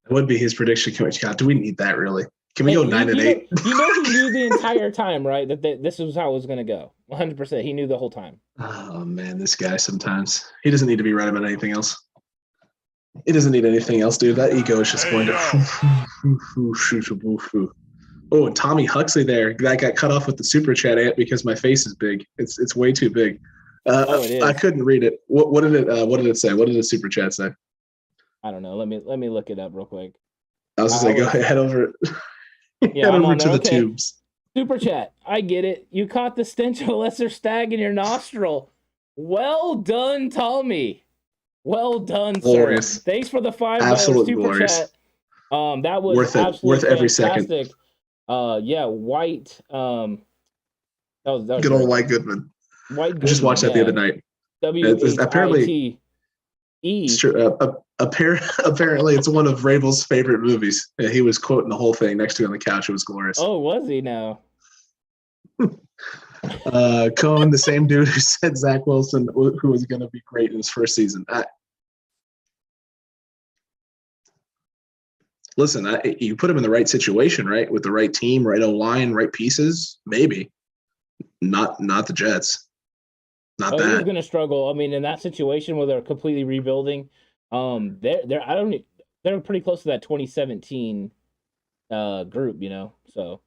It would be his prediction. God, do we need that really? Can we go 9-8? He knew the entire time, right? That this was how it was going to go. 100%. He knew the whole time. Oh man, this guy sometimes he doesn't need to be right about anything else. He doesn't need anything else, dude. That ego is just going to. Oh, and Tommy Huxley there. That got cut off with the super chat ant because my face is big. It's way too big. It is. I couldn't read it. What did it say? What did the super chat say? I don't know. Let me look it up real quick. I was just like, go head over. Yeah, head over to the tubes. Super chat. I get it. You caught the stench of a lesser stag in your nostril. Well done, Tommy. Well done, glorious. Sir. Thanks for the $5 super glorious. Chat. That was worth every second. Yeah, White. That was good old White Goodman. White Goodman, I just watched that the other night. Apparently. Apparently, it's one of Rabel's favorite movies. Yeah, he was quoting the whole thing next to him on the couch. It was glorious. Oh, was he now? Cohen, the same dude who said Zach Wilson, who was going to be great in his first season. Listen, you put him in the right situation, right? With the right team, right O-line, right pieces, maybe. Not the Jets. Not that. He's going to struggle. I mean, in that situation where they're completely rebuilding, they're pretty close to that 2017 group, So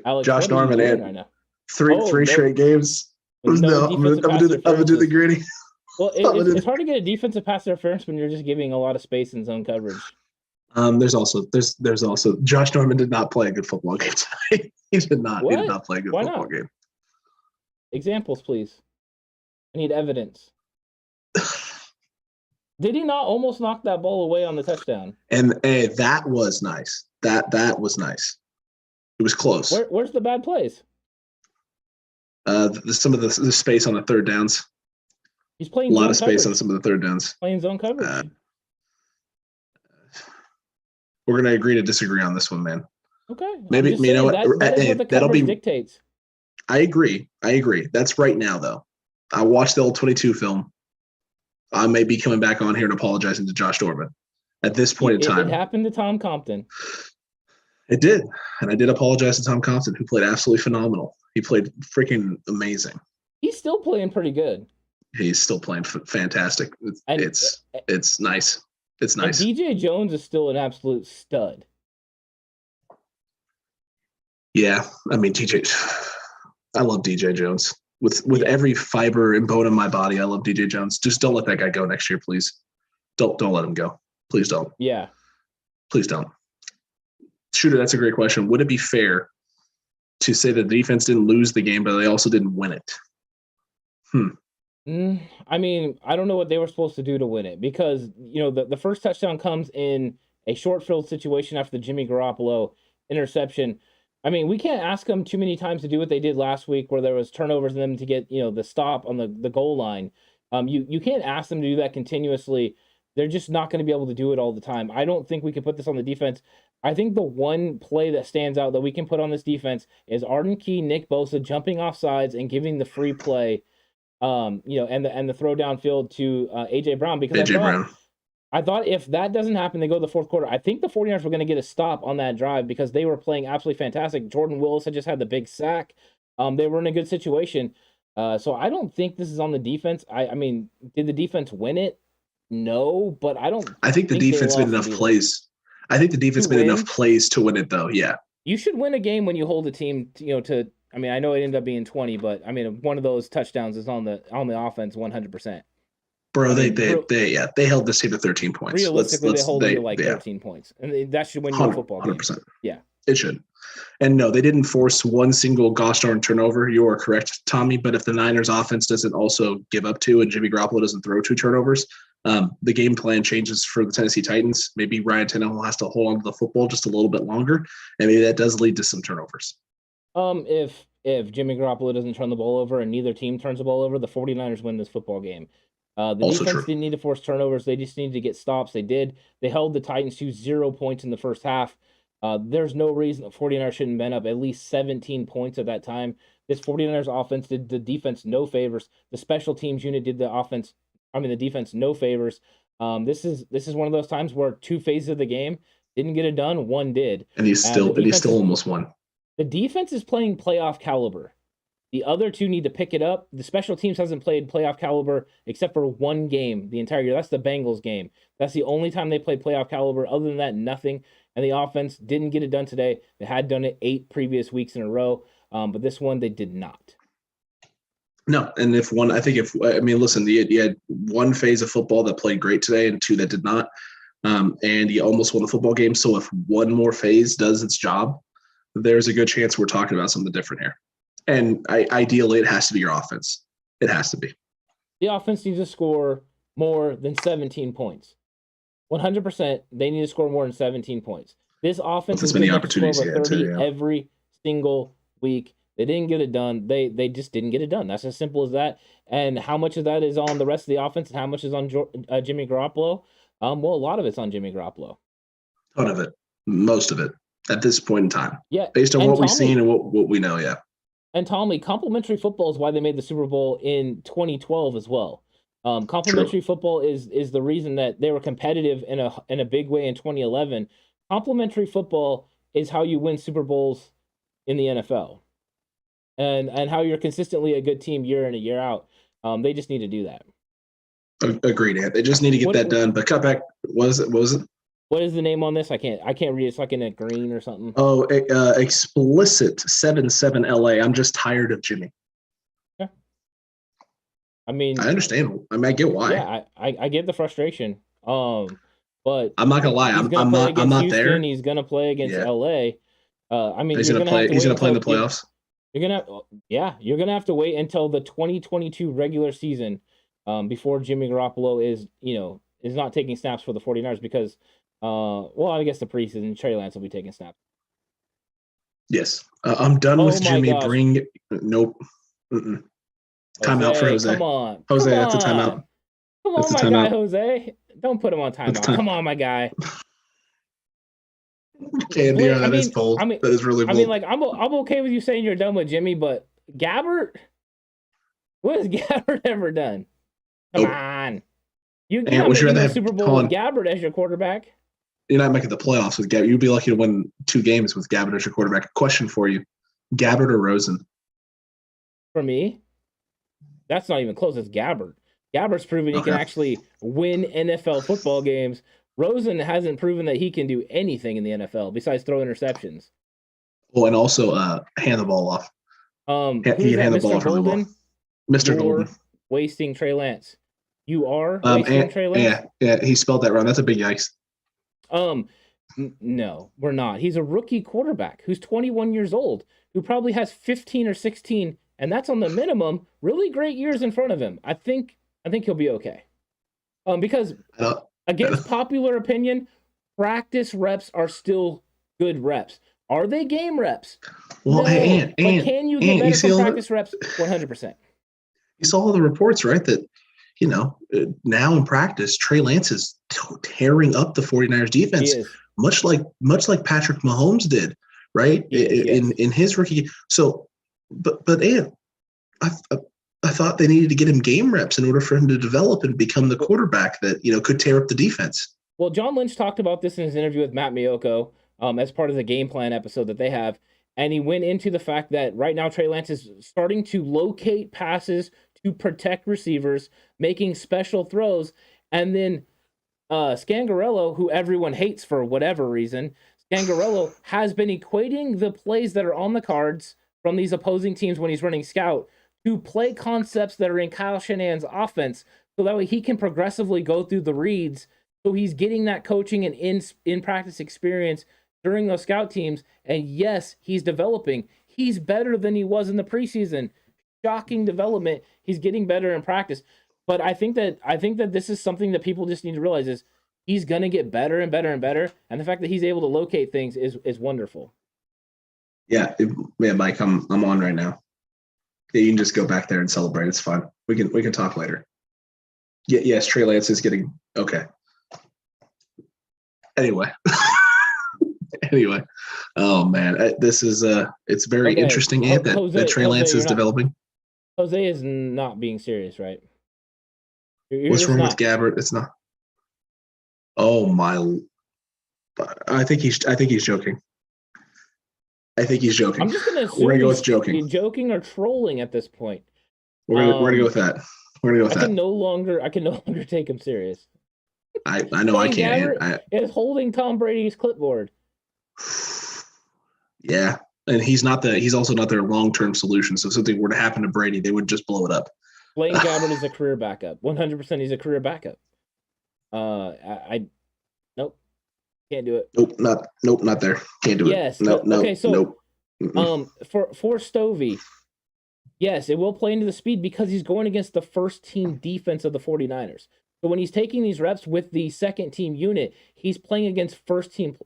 Alex, Josh Norman and right now? three straight games. No, I'm gonna do the gritty. Well, it's hard to get a defensive pass interference when you're just giving a lot of space in zone coverage. There's also Josh Norman did not play a good football game tonight. He did not. What? He did not play a good football game. Examples, please. I need evidence. Did he not almost knock that ball away on the touchdown? And that was nice. That was nice. It was close. Where's the bad plays? Some of the space on the third downs. He's playing A lot zone of space coverage. on some of the third downs. Playing zone coverage. We're going to agree to disagree on this one, man. Okay. Maybe, you know what? That is what the coverage dictates. I agree. That's right now, though. I watched the old 22 film. I may be coming back on here and apologizing to Josh Dorman at this point in time. It happened to Tom Compton. It did. And I did apologize to Tom Compton, who played absolutely phenomenal. He played freaking amazing. He's still playing pretty good. He's still playing fantastic. It's nice. It's nice. And DJ Jones is still an absolute stud. Yeah. I mean, I love DJ Jones. With every fiber and bone in my body, I love DJ Jones. Just don't let that guy go next year, please. Don't let him go. Please don't. Yeah. Please don't. Shooter, that's a great question. Would it be fair to say that the defense didn't lose the game, but they also didn't win it? I mean, I don't know what they were supposed to do to win it because, the first touchdown comes in a short field situation after the Jimmy Garoppolo interception. I mean, we can't ask them too many times to do what they did last week where there was turnovers and them to get, the stop on the goal line. You can't ask them to do that continuously. They're just not going to be able to do it all the time. I don't think we can put this on the defense. I think the one play that stands out that we can put on this defense is Arden Key, Nick Bosa jumping off sides and giving the free play, and the throw downfield to A.J. Brown. Because I thought if that doesn't happen, they go to the fourth quarter. I think the 49ers were going to get a stop on that drive because they were playing absolutely fantastic. Jordan Willis had just had the big sack. They were in a good situation. So I don't think this is on the defense. I mean, did the defense win it? No, but I think the defense made enough plays. I think the defense made enough plays to win it, though. Yeah. You should win a game when you hold a team, I mean, I know it ended up being 20, but I mean, one of those touchdowns is on the offense 100%. Bro, they held this team to 13 points. Realistically, they hold it to 13 points, and that should win you a football game. 100%. Yeah, it should. And no, they didn't force one single gosh darn turnover. You are correct, Tommy. But if the Niners offense doesn't also give up two and Jimmy Garoppolo doesn't throw two turnovers, the game plan changes for the Tennessee Titans. Maybe Ryan Tannehill has to hold on to the football just a little bit longer, and maybe that does lead to some turnovers. If Jimmy Garoppolo doesn't turn the ball over and neither team turns the ball over, the 49ers win this football game. The defense didn't need to force turnovers. They just needed to get stops. They did. They held the Titans to 0 points in the first half. There's no reason the 49ers shouldn't have been up at least 17 points at that time. This 49ers offense did the defense no favors. The special teams unit did the defense no favors. This is one of those times where two phases of the game didn't get it done, one did. And he still almost won. The defense is playing playoff caliber. The other two need to pick it up. The special teams hasn't played playoff caliber except for one game the entire year. That's the Bengals game. That's the only time they played playoff caliber. Other than that, nothing. And the offense didn't get it done today. They had done it 8 previous weeks in a row, but this one they did not. No, and listen, you had one phase of football that played great today and 2 that did not, and you almost won the football game. So if one more phase does its job, there's a good chance we're talking about something different here. And ideally, it has to be your offense. It has to be. The offense needs to score more than 17 points. 100%, they need to score more than 17 points. This offense is going to score over 30 every single week. They didn't get it done. They just didn't get it done. That's as simple as that. And how much of that is on the rest of the offense and how much is on Jimmy Garoppolo? A lot of it's on Jimmy Garoppolo. Ton of it. Most of it at this point in time. Yeah. Based on what we've seen and what we know, yeah. And Tommy, complementary football is why they made the Super Bowl in 2012 as well. Complementary football is the reason that they were competitive in a big way in 2011. Complementary football is how you win Super Bowls in the NFL, and how you're consistently a good team year in and year out. They just need to do that. Agreed, Ant. They just need to get that done. But Cutback, what was it? What is the name on this? I can't read it. It's like in a green or something. Oh, explicit 77 LA. I'm just tired of Jimmy. Yeah. I mean, I understand. I get why. Yeah, I get the frustration. But I'm not gonna lie. I'm not there. He's gonna play against LA. He's gonna play in the playoffs. You're gonna have to wait until the 2022 regular season before Jimmy Garoppolo is not taking snaps for the 49ers because I guess the preseason Trey Lance will be taking snaps. Yes. I'm done with Jimmy. Nope. Mm-mm. Timeout for Jose. Come on. Jose, come that's a on. timeout. Come That's on, a my guy, timeout. Jose. Don't put him on That's timeout. Come on, my guy. Candy, I that is mean, bold. I mean, That is really I bold. mean, like I'm okay with you saying you're done with Jimmy, but Gabbert, what has Gabbert ever done? Come on, you're not would you making rather a have Super Bowl Colin? with Gabbert as your quarterback. You're not making the playoffs with Gabbert. You'd be lucky to win 2 games with Gabbert as your quarterback. Question for you: Gabbert or Rosen? For me, that's not even close. It's Gabbert. Gabbert's proven he can actually win NFL football games. Rosen hasn't proven that he can do anything in the NFL besides throw interceptions. Oh, and also hand the ball off. Who's that, Mr. Golden? Mr. Golden. Wasting Trey Lance. You are wasting Trey Lance? Yeah, he spelled that wrong. That's a big yikes. No, we're not. He's a rookie quarterback who's 21 years old, who probably has 15 or 16, and that's on the minimum, really great years in front of him. I think he'll be okay. Because against popular opinion, practice reps are still good reps. Are they game reps? Well, no. And can you get better from practice reps? 100%. You saw all the reports, right? That, now in practice, Trey Lance is tearing up the 49ers defense, much like Patrick Mahomes did, right? In his rookie. So, but I thought they needed to get him game reps in order for him to develop and become the quarterback that, could tear up the defense. Well, John Lynch talked about this in his interview with Matt Miyoko as part of the game plan episode that they have. And he went into the fact that right now Trey Lance is starting to locate passes to protect receivers, making special throws. And then Scangarello, who everyone hates for whatever reason, Scangarello has been equating the plays that are on the cards from these opposing teams when he's running scout to play concepts that are in Kyle Shanahan's offense, so that way he can progressively go through the reads. So he's getting that coaching and in-practice experience during those scout teams. And yes, he's developing. He's better than he was in the preseason. Shocking development. He's getting better in practice. But I think that this is something that people just need to realize is he's going to get better and better and better. And the fact that he's able to locate things is wonderful. Yeah, Mike, I'm on right now. Yeah, you can just go back there and celebrate. It's fine. We can talk later. Yeah, yes, Trey Lance is getting okay. Anyway. Oh man, this is it's very interesting, Ant, that Trey Lance is developing. Jose is not being serious, right? What's wrong with Gabbert? It's not. Oh my! I think he's joking. I'm just gonna assume we're gonna go with joking. Joking or trolling at this point. We're gonna go with that. I can no longer take him serious. I know I can't. Is holding Tom Brady's clipboard. Yeah, and he's also not their long-term solution. So if something were to happen to Brady, they would just blow it up. Blaine Gabbert is a career backup. 100%, he's a career backup. Nope, can't do it. Nope, not there. Can't do it. Yes. Nope. Okay, so nope. For Stovey, yes, it will play into the speed because he's going against the first team defense of the 49ers. So when he's taking these reps with the second team unit, he's playing against first team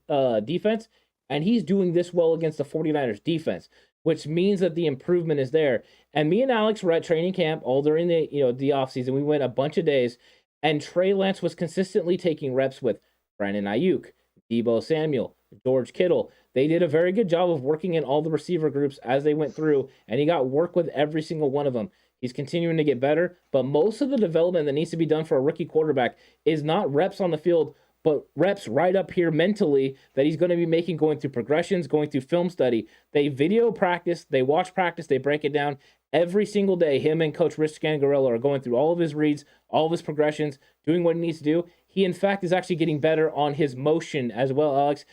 defense, and he's doing this well against the 49ers defense, which means that the improvement is there. And me and Alex were at training camp all during the offseason. We went a bunch of days, and Trey Lance was consistently taking reps with Brandon Ayuk, Deebo Samuel, George Kittle. They did a very good job of working in all the receiver groups as they went through, and he got work with every single one of them. He's continuing to get better, but most of the development that needs to be done for a rookie quarterback is not reps on the field, but reps right up here mentally that he's going to be making, going through progressions, going through film study. They video practice, they watch practice, they break it down every single day. Him and Coach Rich Scangarello are going through all of his reads, all of his progressions, doing what he needs to do. He, in fact, is actually getting better on his motion as well, Alex.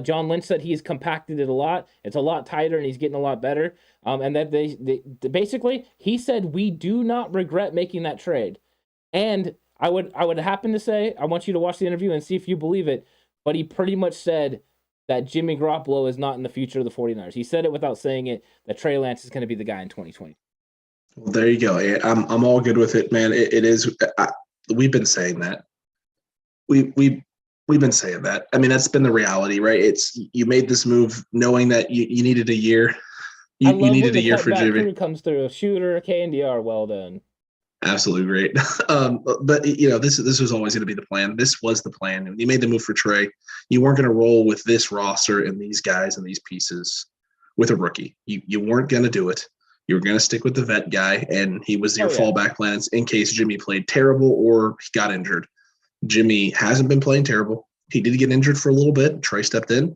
John Lynch said he's compacted it a lot. It's a lot tighter, and he's getting a lot better. And that they basically, he said, we do not regret making that trade. And I would happen to say, I want you to watch the interview and see if you believe it, but he pretty much said that Jimmy Garoppolo is not in the future of the 49ers. He said it without saying it, that Trey Lance is going to be the guy in 2020. Well, there you go. I'm all good with it, man. It is. We've been saying that. We've been saying that. I mean, that's been the reality, right? It's you made this move knowing that you needed a year I You love needed when a the year for cutback Jimmy. crew comes through. Shooter, KNDR, well done. Absolutely great. But this was always going to be the plan. This was the plan. When you made the move for Trey, you weren't going to roll with this roster and these guys and these pieces with a rookie. You weren't going to do it. You were going to stick with the vet guy, and he was your fallback plan in case Jimmy played terrible or he got injured. Jimmy hasn't been playing terrible. He did get injured for a little bit. Trey stepped in,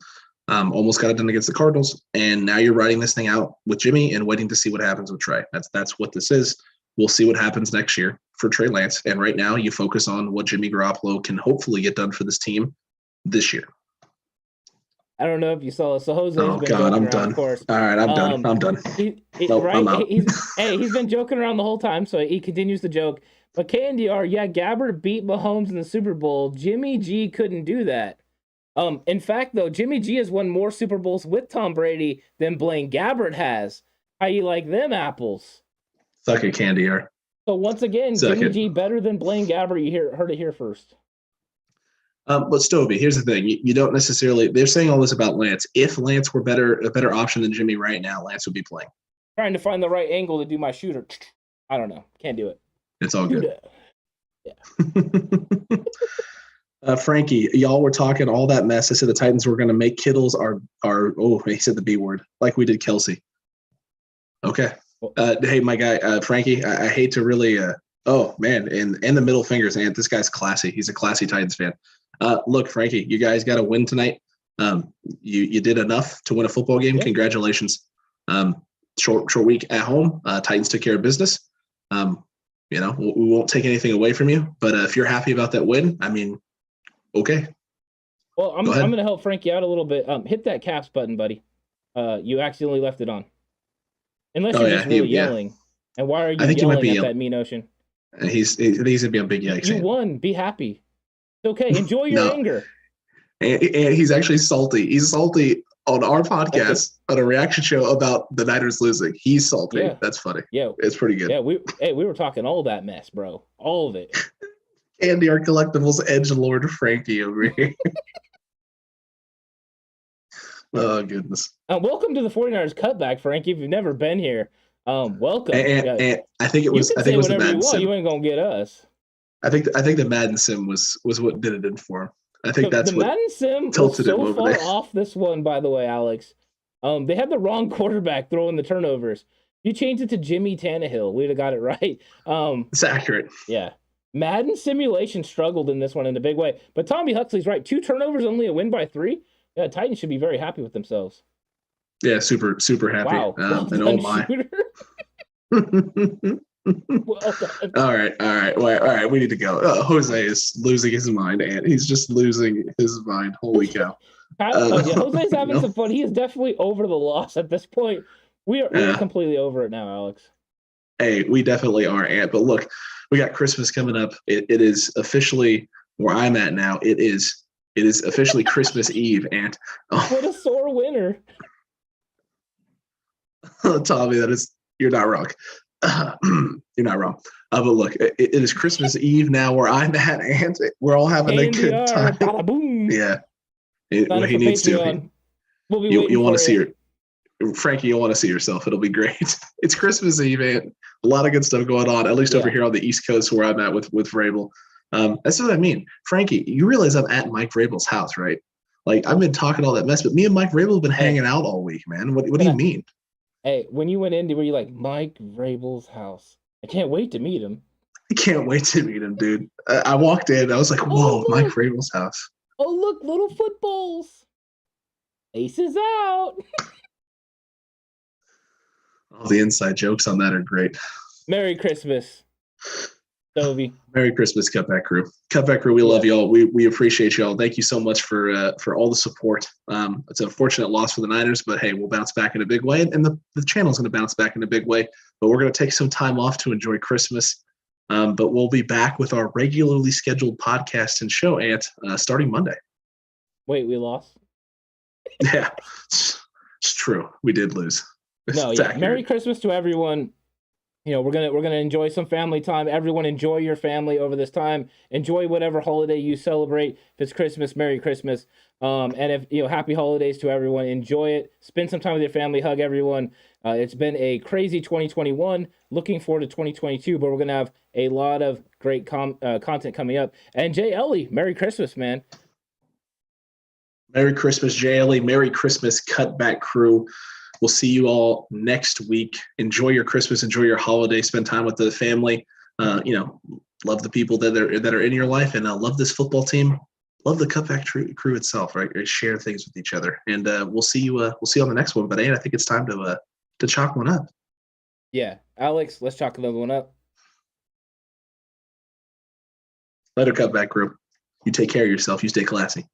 almost got it done against the Cardinals, and now you're riding this thing out with Jimmy and waiting to see what happens with Trey. That's what this is. We'll see what happens next year for Trey Lance. And right now you focus on what Jimmy Garoppolo can hopefully get done for this team this year. I don't know if you saw it. So Jose's Oh, been God, joking I'm around, done. of course. All right, I'm done. I'm done. Nope, right? I'm out. He's been joking around the whole time, so he continues to joke. But KNDR, yeah, Gabbert beat Mahomes in the Super Bowl. Jimmy G couldn't do that. In fact, though, Jimmy G has won more Super Bowls with Tom Brady than Blaine Gabbert has. How you like them apples? Suck it, KNDR. So once again, Jimmy G better than Blaine Gabbert. You heard it here first. But Stovey, here's the thing: you don't necessarily. They're saying all this about Lance. If Lance were a better option than Jimmy right now, Lance would be playing. Trying to find the right angle to do my shooter. I don't know. Can't do it. It's all good. Yeah. Frankie, y'all were talking all that mess. I said the Titans were going to make Kittles our. Oh, he said the B word, like we did Kelsey. Okay. Hey, my guy, Frankie, I hate to really, oh, man, and the middle fingers, and this guy's classy. He's a classy Titans fan. Look, Frankie, you guys got to win tonight. You did enough to win a football game. Yeah. Congratulations. Short week at home. Titans took care of business. We won't take anything away from you. But if you're happy about that win, I mean, okay. Well, I'm going to help Frankie out a little bit. Hit that caps button, buddy. You accidentally left it on. Unless you're just really yelling. And why are you yelling at that mean ocean? He's going to be a big yikes. You won. Be happy. It's okay. Enjoy your anger. And he's actually salty. He's salty on our podcast on a reaction show about the Niners losing. He's salty. Yeah. That's funny. Yeah. It's pretty good. Yeah, we were talking all that mess, bro. All of it. Andy, our collectibles edgelord Frankie over here. Oh, goodness. Welcome to the 49ers Cutback, Frankie. If you've never been here, welcome. And I think it was the Madden sim. You ain't going to get us. I think the Madden sim was what did it in for him. I think that's what Madden sim tilted was him over far there. off this one, by the way, Alex. They had the wrong quarterback throwing the turnovers. You changed it to Jimmy Tannehill. We'd have got it right. It's accurate. Yeah. Madden simulation struggled in this one in a big way. But Tommy Huxley's right. 2 turnovers, only a win by 3. Yeah, Titans should be very happy with themselves. Yeah, super, super happy. Wow. And oh my. All right. We need to go. Jose is losing his mind, and he's just losing his mind. Holy cow. Jose's having some fun. He is definitely over the loss at this point. We are completely over it now, Alex. Hey, we definitely are, Ant. But look, we got Christmas coming up. It is officially where I'm at now. It is officially Christmas Eve, Ant. Oh. What a sore winner. Tommy, you're not wrong. You're not wrong. But look, it is Christmas Eve now where I'm at, and we're all having a good time. Boom. Yeah. He needs to. You want to see Frankie, you'll want to see yourself. It'll be great. It's Christmas Eve, and a lot of good stuff going on, at least over here on the East Coast where I'm at with Vrabel. That's what I mean. Frankie, you realize I'm at Mike Vrabel's house, right? Like, I've been talking all that mess, but me and Mike Vrabel have been hanging out all week, man. What do you mean? Hey, when you went in, were you like, Mike Vrabel's house? I can't wait to meet him. I can't wait to meet him, dude. I walked in. I was like, whoa, Mike Vrabel's house. Oh, look, little footballs. Aces out. All the inside jokes on that are great. Merry Christmas, Stovey. Merry Christmas, Cutback Crew. Cutback Crew, we love y'all. We appreciate y'all. Thank you so much for all the support. It's an unfortunate loss for the Niners, but hey, we'll bounce back in a big way. And the channel's going to bounce back in a big way. But we're going to take some time off to enjoy Christmas. But we'll be back with our regularly scheduled podcast and show, Ant, starting Monday. Wait, we lost? Yeah, it's true. We did lose. No, yeah. Merry Christmas to everyone. we're gonna enjoy some family time. Everyone enjoy your family over this time. Enjoy whatever holiday you celebrate. If it's Christmas, Merry Christmas. And if happy holidays to everyone. Enjoy it. Spend some time with your family. Hug everyone. It's been a crazy 2021. Looking forward to 2022, but we're gonna have a lot of great content coming up. And Jay Ellie, Merry Christmas, man. Merry Christmas, Jay Ellie. Merry Christmas, Cutback crew. We'll see you all next week. Enjoy your Christmas. Enjoy your holiday. Spend time with the family. Love the people that are in your life, and love this football team. Love the Cutback crew itself. Right, share things with each other, and we'll see you. We'll see you on the next one. But I think it's time to chalk one up. Yeah, Alex, let's chalk another one up. Later, Cutback crew. You take care of yourself. You stay classy.